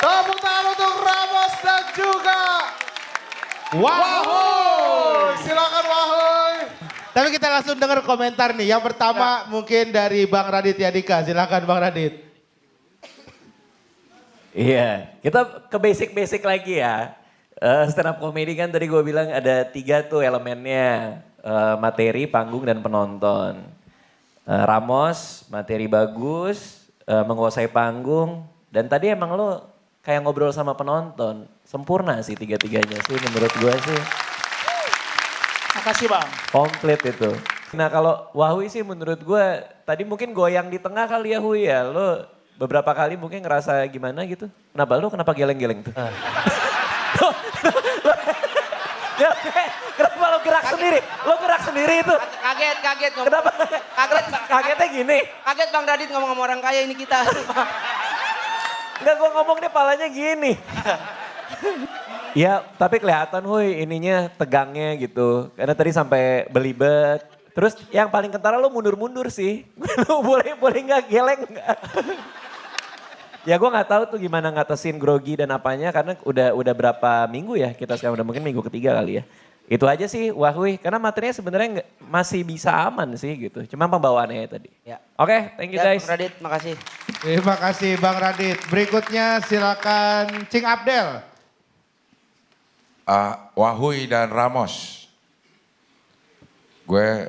Tepuk tangan untuk Ramos dan juga Wahoy. Silakan Wahoy. Tapi kita langsung dengar komentar nih. Yang pertama mungkin dari Bang Raditya Dika. Silakan Bang Radit. Iya, kita ke basic-basic lagi ya. Stand up comedy kan tadi gue bilang ada 3 tuh elemennya. Materi, panggung, dan penonton. Ramos, materi bagus, menguasai panggung. Dan tadi emang lo kayak ngobrol sama penonton. Sempurna sih 3-3-nya sih menurut gue sih. Makasih Bang. Komplit itu. Nah kalau Wahui sih menurut gue tadi mungkin goyang di tengah kali ya Hui ya. Lo beberapa kali mungkin ngerasa gimana gitu. Kenapa geleng-geleng tuh? Kenapa lo gerak sendiri? Lo gerak sendiri itu. Kaget. Kenapa? Kagetnya gini. Kaget Bang Radit ngomong sama orang kaya ini kita. Enggak, gue ngomong deh palanya gini. Ya tapi kelihatan Hui ininya tegangnya gitu. Karena tadi sampai belibet. Terus yang paling kentara lo mundur-mundur sih. Lo boleh nggak geleng nggak? Ya gue nggak tahu tuh gimana ngatasin grogi dan apanya karena udah berapa minggu ya kita sekarang udah mungkin minggu ketiga kali ya. Itu aja sih Wahui karena materinya sebenarnya masih bisa aman sih gitu. Cuma pembawaannya tadi. Ya. Oke, thank you guys. Bang Radit, makasih. Terima kasih Bang Radit. Berikutnya silakan Cing Abdel. Wahui dan Ramos. Gue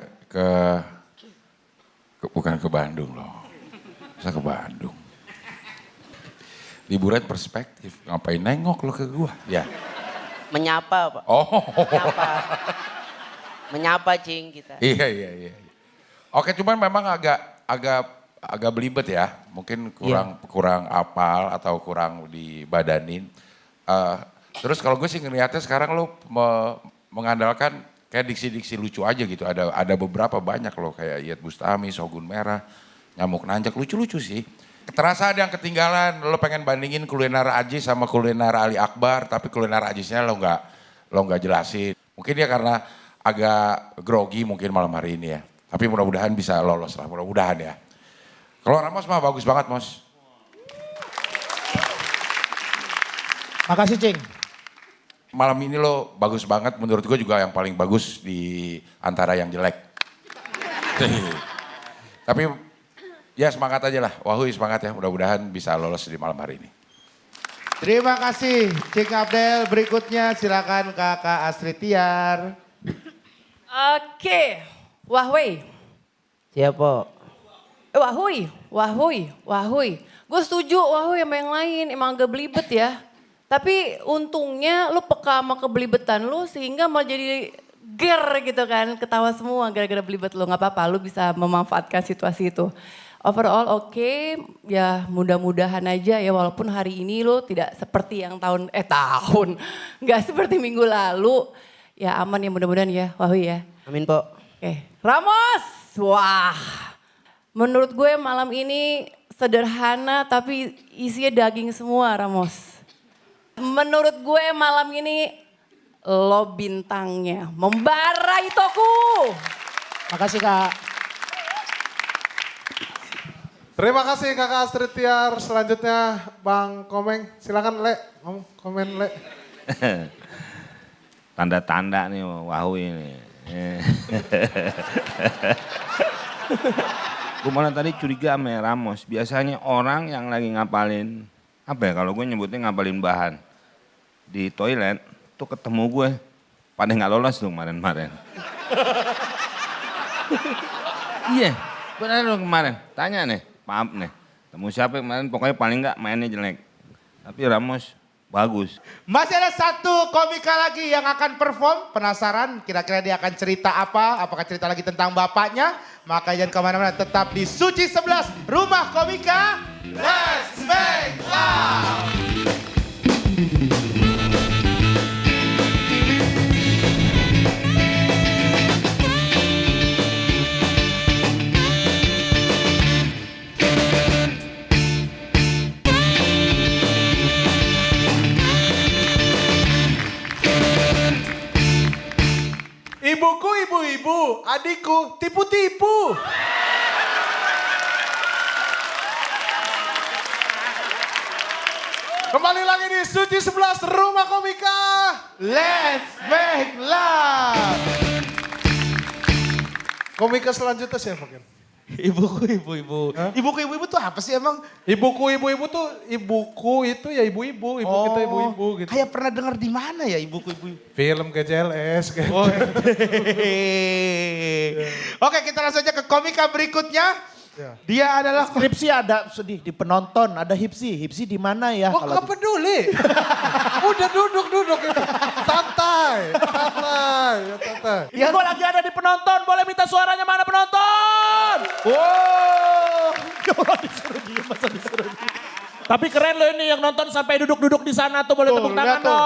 bukan ke Bandung loh. Masa ke Bandung? Liburan perspektif, ngapain nengok lo ke gua? Ya. Menyapa Pak. Oh. Menyapa Cing kita. Iya. Oke, cuman memang agak belibet ya. Mungkin kurang apal atau kurang dibadanin. Terus kalau gue sih ngeliatnya sekarang lo mengandalkan kayak diksi-diksi lucu aja gitu. Ada beberapa banyak loh kayak Iyeth Bustami, Shogun Merah, Nyamuk Nanjak, lucu-lucu sih. Terasa ada yang ketinggalan, lo pengen bandingin kuliner Ajis sama kuliner Ali Akbar, tapi kuliner Ajisnya lo nggak jelasin. Mungkin dia karena agak grogi mungkin malam hari ini ya. Tapi mudah-mudahan bisa lolos lah, mudah-mudahan ya. Kalau Ramos mah bagus banget Mos. Makasih Cing. Malam ini lo bagus banget, menurut gue juga yang paling bagus di antara yang jelek. Tapi ya semangat aja lah, Wahui semangat ya, mudah-mudahan bisa lolos di malam hari ini. Terima kasih Cing Abdel. Berikutnya silakan Kakak Astrid Tiar. Oke, Wahui. Siapa? Wahui. Gue setuju Wahui sama yang lain, emang agak belibet ya. Tapi untungnya lu peka sama kebelibetan lu sehingga malah jadi ger gitu kan. Ketawa semua gara-gara belibet lu, gak apa-apa lu bisa memanfaatkan situasi itu. Overall oke, ya mudah-mudahan aja ya walaupun hari ini lo tidak seperti yang nggak seperti minggu lalu. Ya aman ya mudah-mudahan ya, Wahui ya. Amin Po. Oke, Ramos, wah. Menurut gue malam ini sederhana tapi isinya daging semua Ramos. Menurut gue malam ini lo bintangnya, membara Itoku. Makasih Kak. Terima kasih Kakak Astrid Tiar. Selanjutnya Bang Komeng. Silakan Le, komen Le. Tanda-tanda nih Wahui ini. Gue malah tadi curiga sama Ramos. Biasanya orang yang lagi ngapalin, apa ya kalau gue nyebutnya ngapalin bahan. Di toilet tuh ketemu gue, pada gak lolos tuh kemarin-kemarin. Iya, benar dong kemarin. Tanya nih. Maaf nih, temu siapa kemarin pokoknya paling enggak mainnya jelek. Tapi Ramos bagus. Masih ada satu komika lagi yang akan perform. Penasaran kira-kira dia akan cerita apa? Apakah cerita lagi tentang bapaknya? Maka jangan kemana-mana, tetap di Suci 11 Rumah Komika. Let's make love! ibu, adikku tipu-tipu. Kembali lagi di Suci 11 Rumah Komika. Let's make love. Komika selanjutnya siapa kan? Ibuku ibu-ibu. Ibuku ibu-ibu tuh apa sih emang? Ibuku ibu-ibu tuh ibuku itu ya ibu-ibu, ibu kita ibu-ibu gitu. Kayak pernah dengar di mana ya ibuku ibu? Film GJLS gitu. Oh. Oke, kita langsung aja ke komika berikutnya. Ya. Dia adalah skripsi ada sedih di penonton, ada Hipsi. Hipsi di mana ya? Oh, gak peduli. Udah duduk itu. Santai. Ya, gue lagi ada di penonton, boleh minta suaranya mana penonton? Wow. Disuruh diem, masa disuruh diem. Tapi keren loh ini yang nonton sampai duduk-duduk di sana tuh, boleh tepuk tangan dong.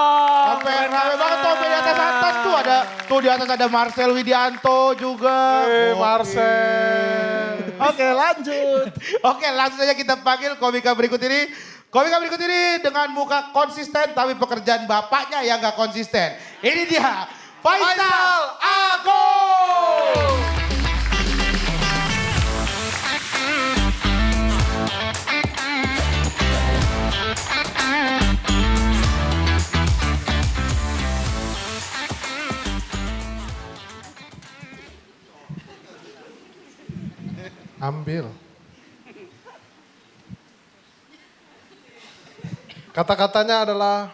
Sampai rame banget tuh di atas tuh ada. Tuh di atas ada Marcel Widianto juga. Marcel. Oke, lanjut. Oke, langsung saja kita panggil komika berikut ini. Komika berikut ini dengan muka konsisten tapi pekerjaan bapaknya yang gak konsisten. Ini dia, Faisal Agung. Ambil. Kata-katanya adalah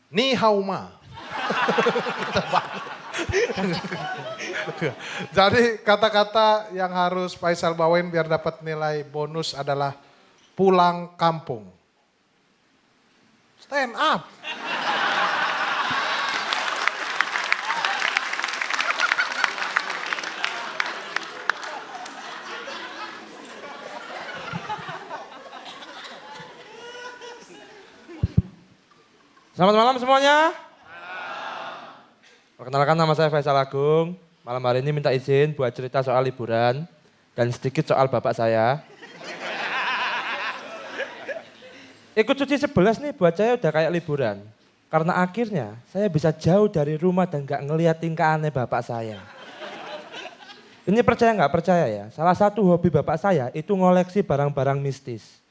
Ni Hauma. Jadi kata-kata yang harus Faisal bawain biar dapat nilai bonus adalah pulang kampung. Stand up. Selamat malam semuanya. Perkenalkan nama saya Faisal Agung. Malam hari ini minta izin buat cerita soal liburan dan sedikit soal bapak saya. Ikut Suci 11 nih buat saya udah kayak liburan. Karena akhirnya saya bisa jauh dari rumah dan gak ngeliat tingkah aneh bapak saya. Ini percaya nggak percaya ya, salah satu hobi bapak saya itu ngoleksi barang-barang mistis.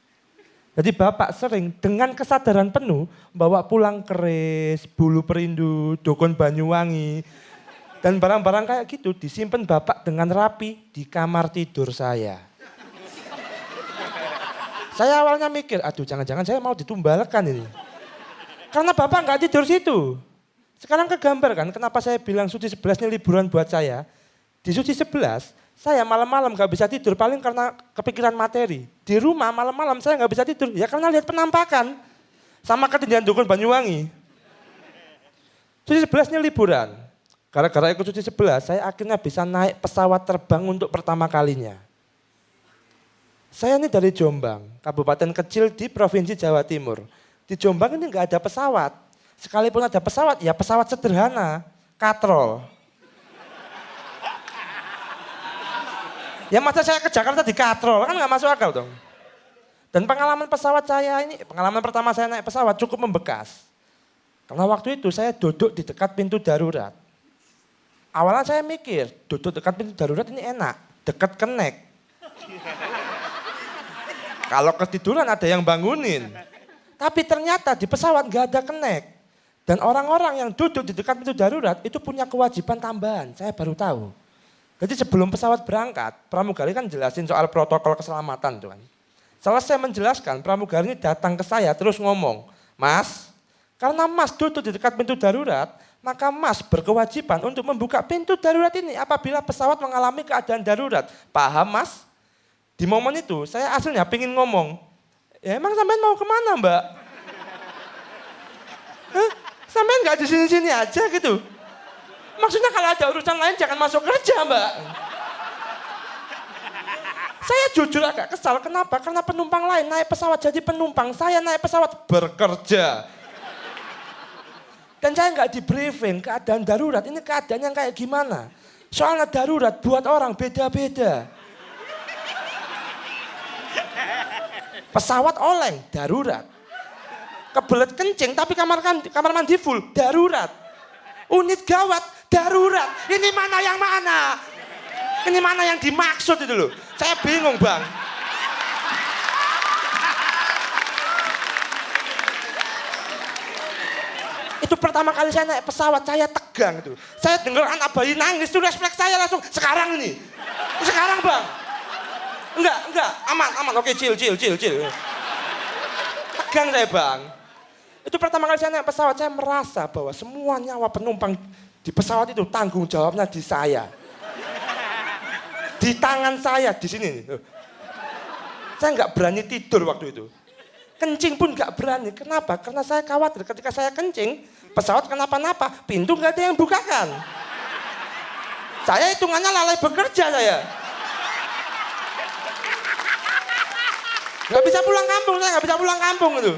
Jadi bapak sering dengan kesadaran penuh bawa pulang keris, bulu perindu, dukun Banyuwangi. Dan barang-barang kayak gitu disimpan bapak dengan rapi di kamar tidur saya. Saya awalnya mikir, aduh jangan-jangan saya mau ditumbalkan ini. Karena bapak nggak tidur situ. Sekarang kegambar kan kenapa saya bilang Suci 11 ini liburan buat saya. Di Suci 11, saya malam-malam gak bisa tidur paling karena kepikiran materi. Di rumah malam-malam saya gak bisa tidur ya karena lihat penampakan. Sama ketindihan dukun Banyuwangi. Suci 11 ini liburan. Gara-gara ikut Suci 11 saya akhirnya bisa naik pesawat terbang untuk pertama kalinya. Saya ini dari Jombang, kabupaten kecil di Provinsi Jawa Timur. Di Jombang ini gak ada pesawat. Sekalipun ada pesawat, ya pesawat sederhana, katrol. Ya masa saya ke Jakarta di katrol, kan gak masuk akal dong. Dan pengalaman pesawat saya ini, pengalaman pertama saya naik pesawat cukup membekas. Karena waktu itu saya duduk di dekat pintu darurat. Awalnya saya mikir, duduk dekat pintu darurat ini enak, dekat kenek. Kalau ketiduran ada yang bangunin. Tapi ternyata di pesawat gak ada kenek. Dan orang-orang yang duduk di dekat pintu darurat itu punya kewajiban tambahan, saya baru tahu. Jadi sebelum pesawat berangkat, pramugari kan jelasin soal protokol keselamatan tuh kan. Selesai menjelaskan, pramugari ini datang ke saya terus ngomong, Mas, karena Mas duduk di dekat pintu darurat, maka Mas berkewajiban untuk membuka pintu darurat ini apabila pesawat mengalami keadaan darurat. Paham Mas? Di momen itu saya aslinya pengen ngomong, ya emang sampean mau kemana Mbak? Hah? Sampean nggak di sini-sini aja gitu? Maksudnya kalau ada urusan lain jangan masuk kerja Mbak. Saya jujur agak kesal, kenapa? Karena penumpang lain naik pesawat jadi penumpang, saya naik pesawat bekerja. Dan saya nggak di briefing keadaan darurat, ini keadaan yang kayak gimana? Soalnya darurat buat orang beda-beda. Pesawat oleng, darurat. Kebelet kencing tapi kamar mandi full, darurat. Unit gawat, darurat. Ini mana yang mana? Ini mana yang dimaksud itu loh. Saya bingung Bang. Itu pertama kali saya naik pesawat, saya tegang itu. Saya dengar anak bayi nangis, itu refleks saya langsung, sekarang ini. Sekarang Bang. Enggak, aman, oke, chill. Tegang saya Bang. Itu pertama kali saya naik pesawat, saya merasa bahwa semua nyawa penumpang di pesawat itu tanggung jawabnya di saya. Di tangan saya, di sini. Saya nggak berani tidur waktu itu. Kencing pun nggak berani. Kenapa? Karena saya khawatir ketika saya kencing, pesawat kenapa-napa, pintu nggak ada yang bukakan. Saya hitungannya lalai bekerja saya. Nggak bisa pulang kampung, saya nggak bisa pulang kampung itu.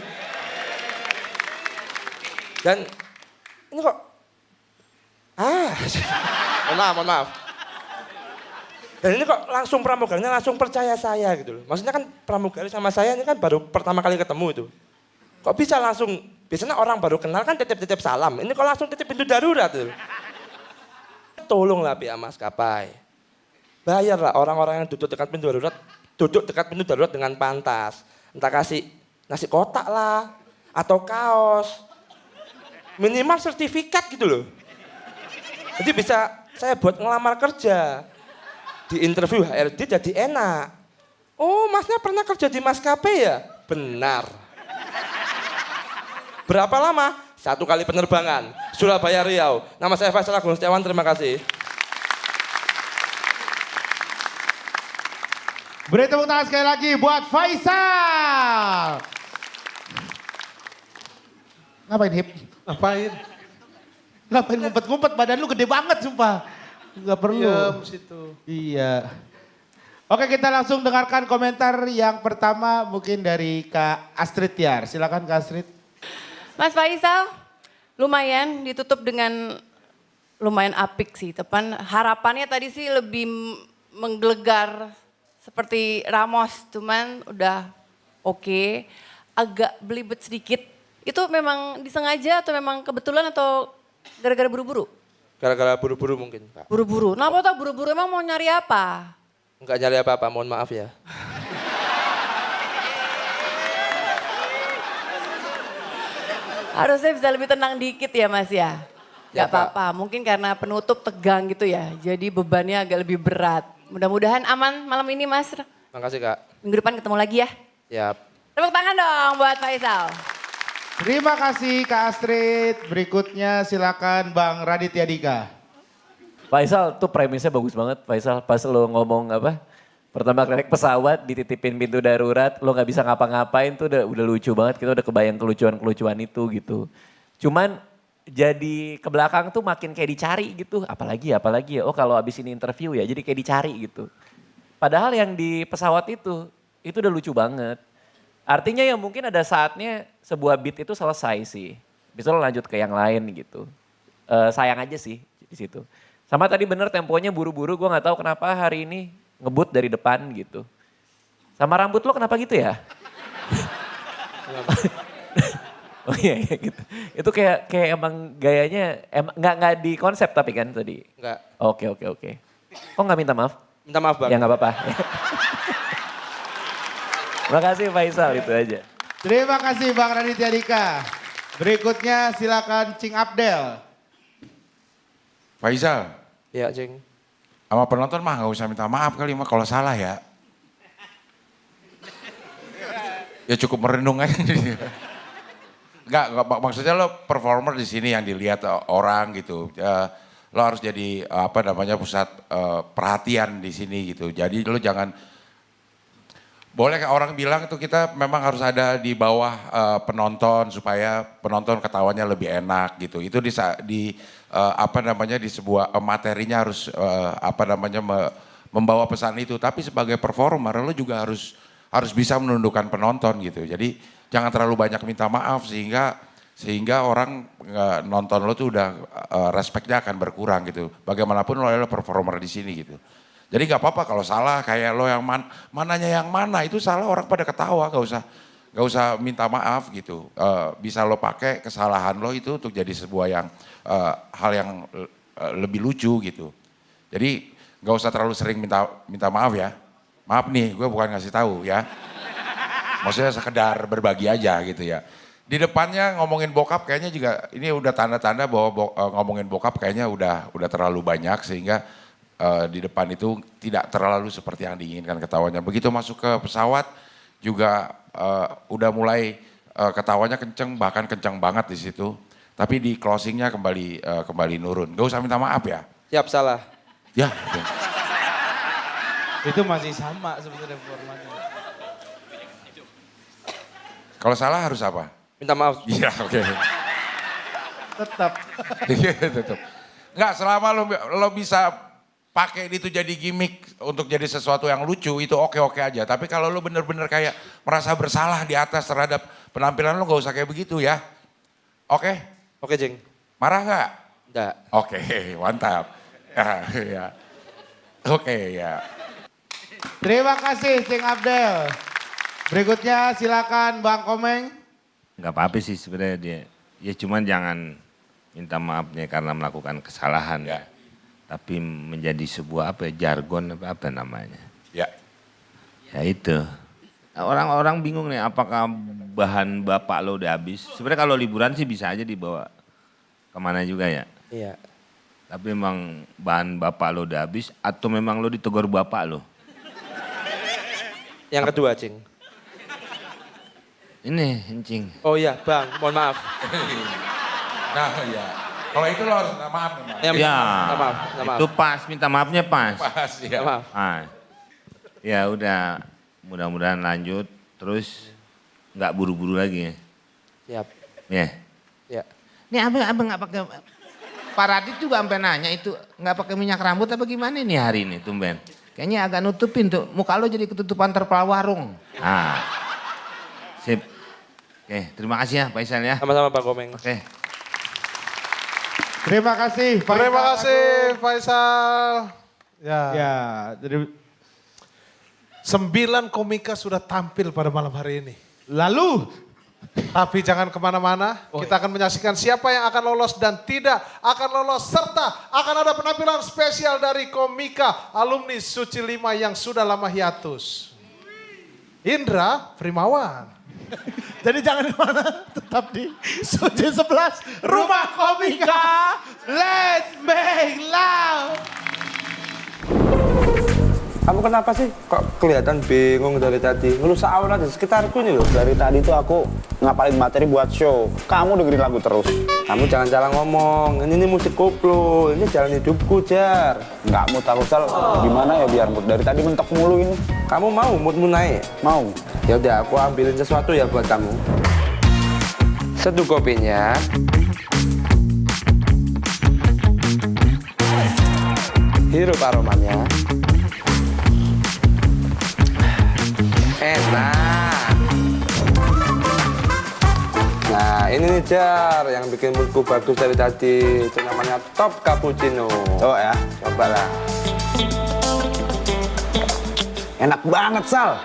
Dan ini kok, mohon maaf. Dan ini kok langsung pramugarinya langsung percaya saya gitu loh. Maksudnya kan pramugari sama saya ini kan baru pertama kali ketemu itu. Kok bisa langsung, biasanya orang baru kenal kan titip-titip salam. Ini kok langsung titip pintu darurat gitu. Tolonglah pihak maskapai. Bayarlah orang-orang yang duduk dekat pintu darurat dengan pantas. Entah kasih nasi kotak lah, atau kaos. Minimal sertifikat gitu loh. Jadi bisa saya buat ngelamar kerja. Di interview HRD jadi enak. Oh, masnya pernah kerja di maskapai ya? Benar. Berapa lama? 1 kali penerbangan. Surabaya Riau. Nama saya Faisal Agung Setiawan, terima kasih. Beri tepuk tangan sekali lagi buat Faisal. Ngapain Hip? Ngapain ngumpet-ngumpet, badan lu gede banget sumpah. Gak perlu. Diam situ. Iya. Oke, kita langsung dengarkan komentar yang pertama mungkin dari Kak Astrid Tiar. Silakan Kak Astrid. Mas Faisal, lumayan ditutup dengan lumayan apik sih. Tepan harapannya tadi sih lebih menggelegar seperti Ramos, cuman udah oke. Agak belibet sedikit. Itu memang disengaja atau memang kebetulan atau gara-gara buru-buru? Gara-gara buru-buru mungkin Pak. Buru-buru. Kenapa tau buru-buru emang mau nyari apa? Enggak nyari apa-apa, mohon maaf ya. Harusnya bisa lebih tenang dikit ya Mas ya. Ya, Gak apa-apa, mungkin karena penutup tegang gitu ya. Jadi bebannya agak lebih berat. Mudah-mudahan aman malam ini Mas. Makasih Kak. Minggu depan ketemu lagi ya. Yap. Tepuk tangan dong buat Faisal. Terima kasih Kak Astrid. Berikutnya silakan Bang Raditya Dika. Faisal tuh premisnya bagus banget Faisal. Pas lo ngomong apa, pertama kali naik pesawat dititipin pintu darurat, lo gak bisa ngapa-ngapain tuh udah lucu banget. Kita udah kebayang kelucuan-kelucuan itu gitu. Cuman jadi ke belakang tuh makin kayak dicari gitu. Apalagi ya, oh kalau abis ini interview ya jadi kayak dicari gitu. Padahal yang di pesawat itu udah lucu banget. Artinya ya mungkin ada saatnya sebuah beat itu selesai sih. Bisa lo lanjut ke yang lain gitu. Sayang aja sih di situ. Sama tadi bener temponya buru-buru, gue gak tahu kenapa hari ini ngebut dari depan gitu. Sama rambut lo kenapa gitu ya? Oh iya gitu. Itu kayak emang gayanya, nggak di konsep tapi kan tadi? Enggak. Oke. Kok nggak minta maaf? Minta maaf Bang. Ya nggak apa-apa. Makasih Faisal, itu aja. Terima kasih Bang Raditya Dika. Berikutnya silakan Cing Abdel. Faisal. Ya Cing. Sama penonton mah gak usah minta maaf kali mah kalau salah ya. Ya cukup merenung aja. Enggak, maksudnya lo performer di sini yang dilihat orang gitu. Lo harus jadi pusat perhatian di sini gitu. Jadi lo jangan, boleh orang bilang itu kita memang harus ada di bawah penonton supaya penonton ketawanya lebih enak gitu. Itu di sebuah materinya harus membawa pesan itu. Tapi sebagai performer lo juga harus bisa menundukkan penonton gitu. Jadi jangan terlalu banyak minta maaf sehingga orang nonton lo tuh udah respectnya akan berkurang gitu. Bagaimanapun lo adalah performer di sini gitu. Jadi gak apa-apa kalau salah kayak lo yang mananya yang mana itu salah orang pada ketawa, gak usah minta maaf gitu. Bisa lo pakai kesalahan lo itu untuk jadi sebuah hal yang lebih lucu gitu. Jadi gak usah terlalu sering minta maaf ya. Maaf nih, gue bukan ngasih tahu ya. Maksudnya sekedar berbagi aja gitu ya. Di depannya ngomongin bokap kayaknya juga ini udah tanda-tanda bahwa ngomongin bokap kayaknya udah terlalu banyak sehingga di depan itu tidak terlalu seperti yang diinginkan ketawanya. Begitu masuk ke pesawat juga udah mulai ketawanya kenceng, bahkan kenceng banget di situ. Tapi di closingnya kembali nurun. Gak usah minta maaf ya. Siap, salah. Ya. Itu masih sama sebenarnya formatnya. Kalau salah harus apa? Minta maaf. Iya, oke. Tetap. Tetap. Enggak, selama lo bisa pakai itu jadi gimmick untuk jadi sesuatu yang lucu, itu oke-oke aja. Tapi kalau lo bener-bener kayak merasa bersalah di atas terhadap penampilan lo, gak usah kayak begitu ya. Oke? Oke, Jeng. Marah nggak? Enggak. Oke, mantap. Ya. Oke, ya. Terima kasih Cing Abdel. Berikutnya silakan Bang Komeng. Nggak apa-apa sih sebenarnya dia. Ya cuman jangan minta maafnya karena melakukan kesalahan. Ya. Tapi menjadi sebuah jargon apa namanya. Ya. Ya itu. Orang-orang bingung nih apakah bahan bapak lo udah habis. Sebenarnya kalau liburan sih bisa aja dibawa kemana juga ya. Iya. Tapi memang bahan bapak lo udah habis atau memang lo ditegur bapak lo? Yang kedua, Cing. Ini, Encing. Oh iya, Bang, mohon maaf. Nah, ya. Kalau itu lo harus minta maaf. Ya, minta maaf. Itu pas, minta maafnya pas. Pas, ya. Maaf. Ah. Ya udah, mudah-mudahan lanjut, terus nggak buru-buru lagi. Siap. Ya. Ya. Ini abang nggak pakai, Pak Radit juga sampai nanya itu nggak pakai minyak rambut apa gimana nih hari ini tumben. Kayaknya agak nutupin tuh, muka lo jadi ketutupan terpal warung. Ah. Sip. Oke, terima kasih ya Pak Isan ya. Sama-sama Pak Komeng. Oke. Terima kasih Faisal. Terima kasih Faisal. Ya, jadi 9 komika sudah tampil pada malam hari ini. Lalu, tapi jangan kemana-mana, kita akan menyaksikan siapa yang akan lolos dan tidak akan lolos. Serta akan ada penampilan spesial dari komika alumni Suci 5 yang sudah lama hiatus. Indra Primawan. Jadi jangan kemana, tetap di Suci 11 Rumah Komika. let's make love. Kamu kenapa sih kok kelihatan bingung dari tadi? Ngeluh aura di sekitarku ini loh. Dari tadi tuh aku ngapalin materi buat show. Kamu dengerin lagu terus. Kamu jangan salah ngomong. Ini musik koplo. Ini jalan hidupku, Jar. Nggak mood aku, Sal. Gimana ya biar mood? Dari tadi mentok mulu ini. Kamu mau moodmu naik? Mau. Ya udah, aku ambilin sesuatu ya buat kamu. Seduh kopinya. Hirup aromanya. Enak. Nah ini nih Jar yang bikin moodku bagus dari tadi. Itu namanya Top Cappuccino. Oh ya, cobalah. Enak banget Sal.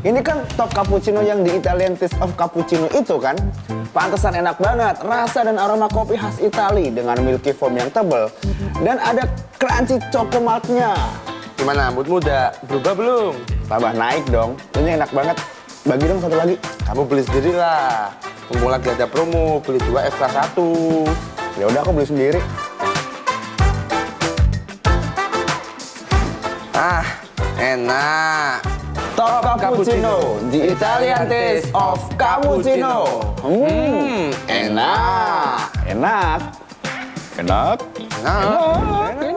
Ini kan Top Cappuccino yang di Italian Taste of Cappuccino itu kan. Pantesan enak banget. Rasa dan aroma kopi khas Itali dengan milky foam yang tebal. Dan ada crunchy choco malt-nya. Gimana, moodmu udah berubah belum? Tambah naik dong, ini enak banget. Bagi dong satu lagi. Kamu beli sendiri lah. Mumpung lagi ada promo, beli 2 ekstra 1. Ya udah aku beli sendiri. Ah, enak. Top Cappuccino, the Italian Taste of Cappuccino. Enak. Enak. Enak. Enak. Enak.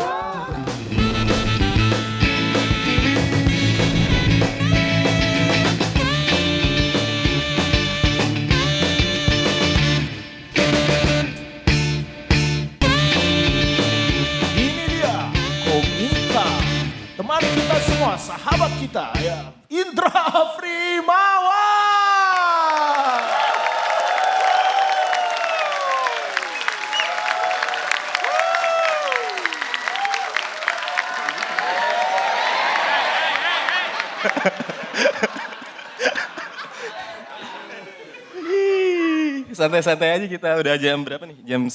Teman kita semua, sahabat kita ya, Indra Primawan. Santai-santai aja kita, udah jam berapa nih? Jam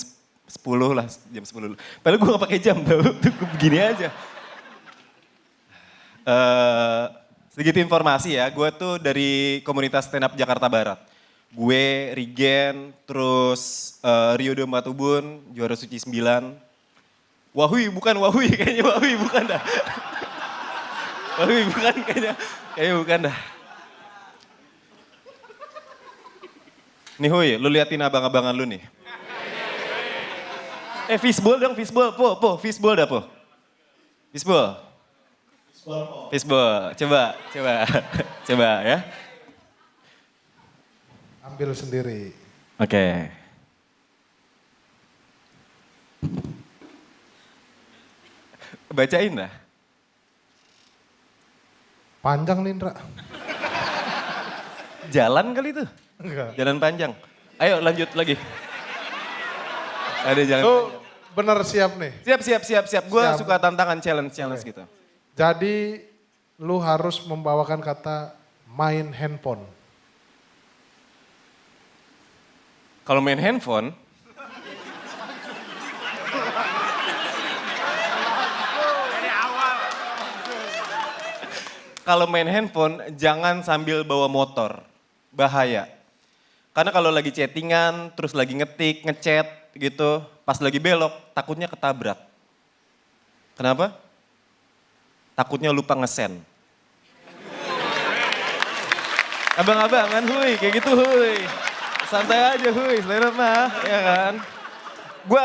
10 lah, jam 10. Padahal gue gak pakai jam tau, begini aja. Sedikit informasi ya, gue tuh dari komunitas stand up Jakarta Barat. Gue, Rigen, terus Rio Dombatubun, juara suci 9. Wahui bukan Wahui, kayaknya Wahui bukan dah. Wahui bukan kayaknya bukan dah. Nih Huy, lu liatin abang-abangan lu nih. Fishbowl dong, fishbowl, fishbowl dah po. Fishbowl. Fishbowl, coba ya. Ambil sendiri. Oke. Bacain dah. Panjang Lindra. Jalan kali itu? Enggak. Jalan panjang. Ayo lanjut lagi. Ada jalan Lu panjang. bener siap nih? Siap. Gue suka tantangan challenge gitu. Jadi lu harus membawakan kata main handphone. Kalau main handphone, jangan sambil bawa motor, bahaya. Karena kalau lagi chattingan, terus lagi ngetik, ngechat gitu, pas lagi belok, takutnya ketabrak. Kenapa? Takutnya lupa ngesen. Abang-abangan huy, kayak gitu huy. Santai aja huy, stand up mah, ya kan. Gue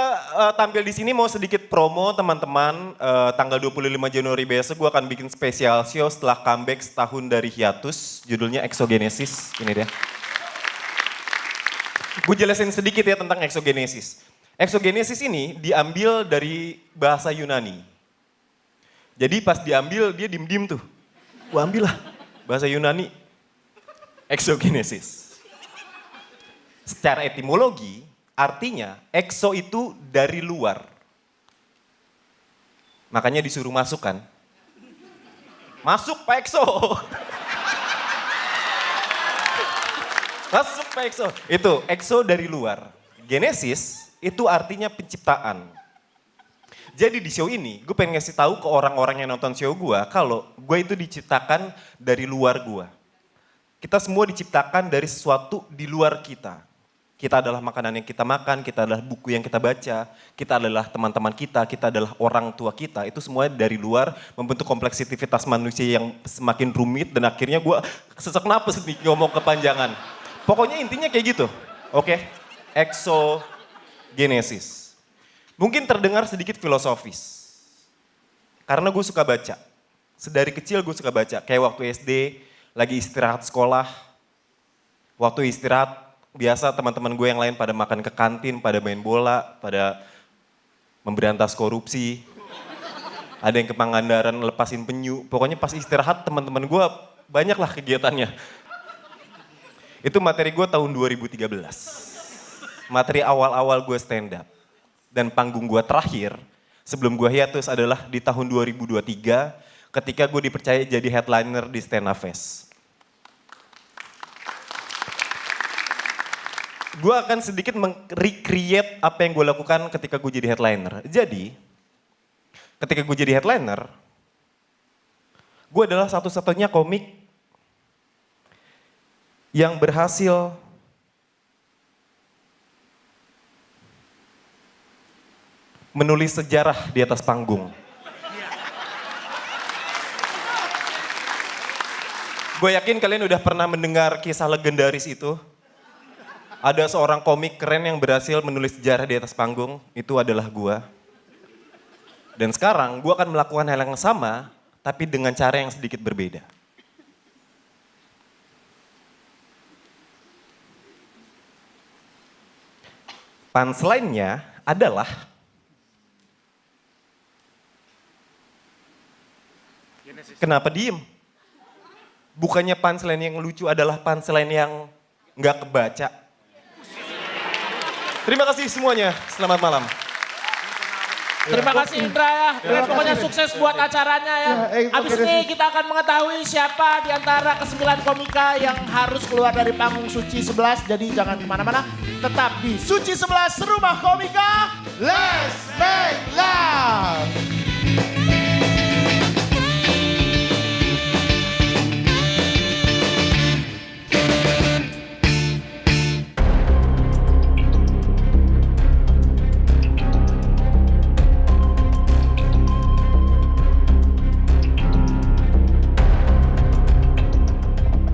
tampil di sini mau sedikit promo teman-teman. Tanggal 25 Januari besok gue akan bikin spesial show setelah comeback setahun dari hiatus. Judulnya Exogenesis, ini dia. Gue jelasin sedikit ya tentang exogenesis. Exogenesis ini diambil dari bahasa Yunani. Jadi pas diambil dia dim-dim tuh. Gue ambil lah bahasa Yunani. Exogenesis. Secara etimologi artinya exo itu dari luar. Makanya disuruh masuk kan. Masuk Pak Exo. Masuk Pak Exo. Itu exo dari luar. Genesis itu artinya penciptaan. Jadi di show ini gue pengen ngasih tahu ke orang-orang yang nonton show gue kalau gue itu diciptakan dari luar gue. Kita semua diciptakan dari sesuatu di luar kita. Kita adalah makanan yang kita makan, kita adalah buku yang kita baca, kita adalah teman-teman kita adalah orang tua kita. Itu semua dari luar membentuk kompleksitas manusia yang semakin rumit dan akhirnya gue sesak napas nih ngomong kepanjangan. Pokoknya intinya kayak gitu. Oke, exogenesis. Mungkin terdengar sedikit filosofis. Karena gue suka baca. Sedari kecil gue suka baca. Kayak waktu SD, lagi istirahat sekolah. Waktu istirahat, biasa teman-teman gue yang lain pada makan ke kantin, pada main bola, pada memberantas korupsi. Ada yang ke Pangandaran lepasin penyu. Pokoknya pas istirahat teman-teman gue banyak lah kegiatannya. Itu materi gue tahun 2013. Materi awal-awal gue stand up. Dan panggung gue terakhir sebelum gue hiatus adalah di tahun 2023 ketika gue dipercaya jadi headliner di Stand Up Fest. Gue akan sedikit recreate apa yang gue lakukan ketika gue jadi headliner. Jadi, ketika gue jadi headliner, gue adalah satu-satunya komik yang berhasil menulis sejarah di atas panggung. Gue yakin kalian udah pernah mendengar kisah legendaris itu. Ada seorang komik keren yang berhasil menulis sejarah di atas panggung, itu adalah gue. Dan sekarang gue akan melakukan hal yang sama, tapi dengan cara yang sedikit berbeda. Punchline-nya adalah kenapa diem? Bukannya punchline yang lucu adalah punchline yang nggak kebaca. Terima kasih semuanya, selamat malam. Terima kasih Indra ya. Dan pokoknya sukses buat acaranya ya. Abis ini kita akan mengetahui siapa di antara ke-9 komika yang harus keluar dari panggung Suci 11. Jadi jangan kemana-mana. Tetap di Suci 11 Rumah Komika. Let's make love.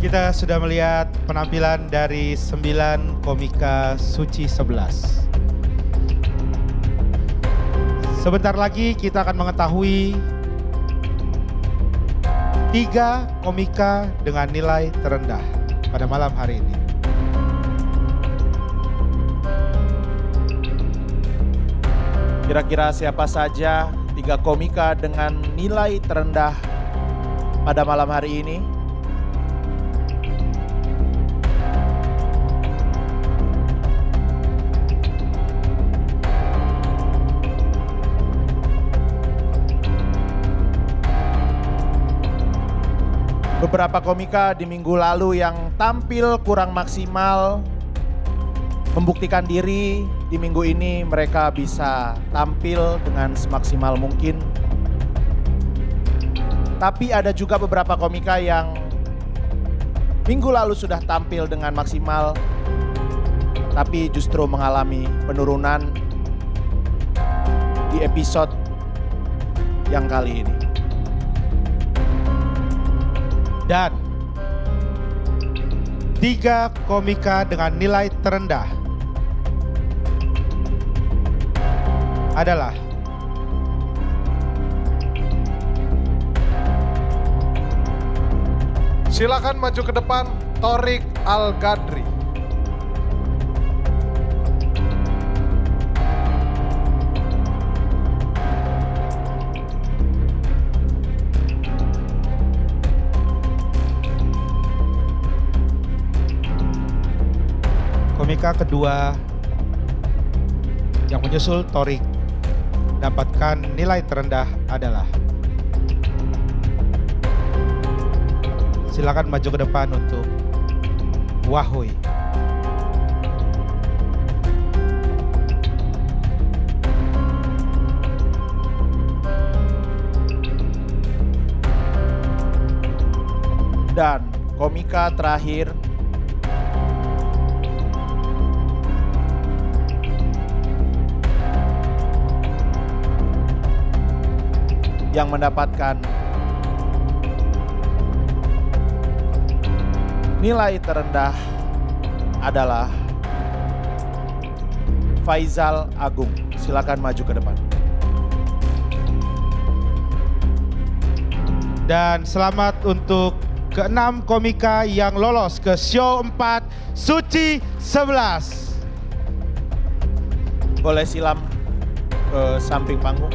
Kita sudah melihat penampilan dari 9 komika Suci 11. Sebentar lagi kita akan mengetahui 3 komika dengan nilai terendah pada malam hari ini. Kira-kira siapa saja 3 komika dengan nilai terendah pada malam hari ini? Beberapa komika di minggu lalu yang tampil kurang maksimal membuktikan diri. Di minggu ini mereka bisa tampil dengan semaksimal mungkin. Tapi ada juga beberapa komika yang minggu lalu sudah tampil dengan maksimal tapi justru mengalami penurunan di episode yang kali ini. Dan 3 komika dengan nilai terendah adalah Silakan maju ke depan, Thorik Al-Gadri. komika kedua yang menyusul Thorik dapatkan nilai terendah adalah, silakan maju ke depan untuk Wahoy. Dan komika terakhir yang mendapatkan nilai terendah adalah Faizal Agung. Silakan maju ke depan. Dan selamat untuk ke-6 komika yang lolos ke show 4 Suci 11. Boleh silam ke samping panggung.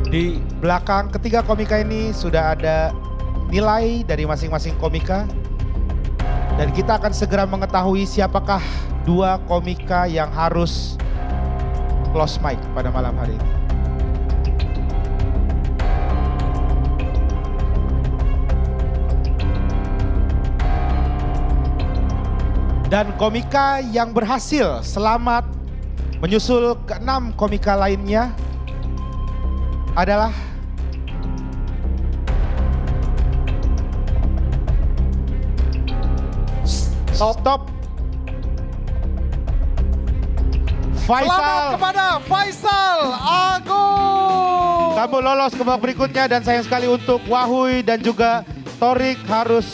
Di belakang ketiga komika ini sudah ada nilai dari masing-masing komika. Dan kita akan segera mengetahui siapakah 2 komika yang harus close mic pada malam hari ini. Dan komika yang berhasil selamat menyusul ke-6 komika lainnya adalah Stop. Faisal. Selamat kepada Faisal Agung. Kamu lolos ke babak berikutnya dan sayang sekali untuk Wahoy dan juga Thorik harus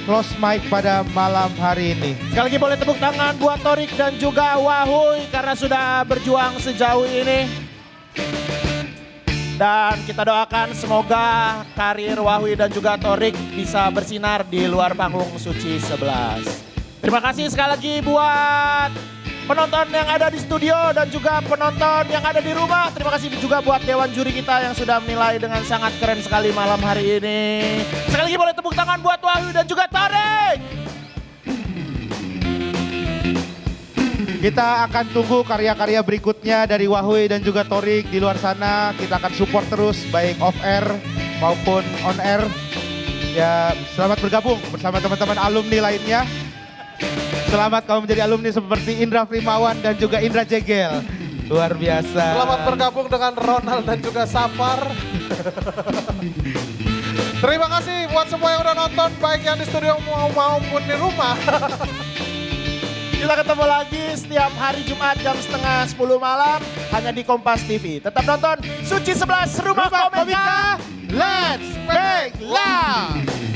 close mic pada malam hari ini. Sekali lagi boleh tepuk tangan buat Thorik dan juga Wahoy karena sudah berjuang sejauh ini. Dan kita doakan semoga karir Wahoy dan juga Thorik bisa bersinar di luar panggung Suci 11. Terima kasih sekali lagi buat penonton yang ada di studio dan juga penonton yang ada di rumah. Terima kasih juga buat dewan juri kita yang sudah menilai dengan sangat keren sekali malam hari ini. Sekali lagi boleh tepuk tangan buat Wahyu dan juga Tarik. Kita akan tunggu karya-karya berikutnya dari Wahyu dan juga Torik di luar sana. Kita akan support terus baik off air maupun on air. Ya, selamat bergabung bersama teman-teman alumni lainnya. Selamat kamu menjadi alumni seperti Indra Primawan dan juga Indra Jegel. Luar biasa. Selamat bergabung dengan Ronald dan juga Sapar. Terima kasih buat semua yang udah nonton, baik yang di studio maupun di rumah. Kita ketemu lagi setiap hari Jumat jam 9:30 malam hanya di Kompas TV. Tetap nonton Suci 11 Rumah Komika. Let's make love.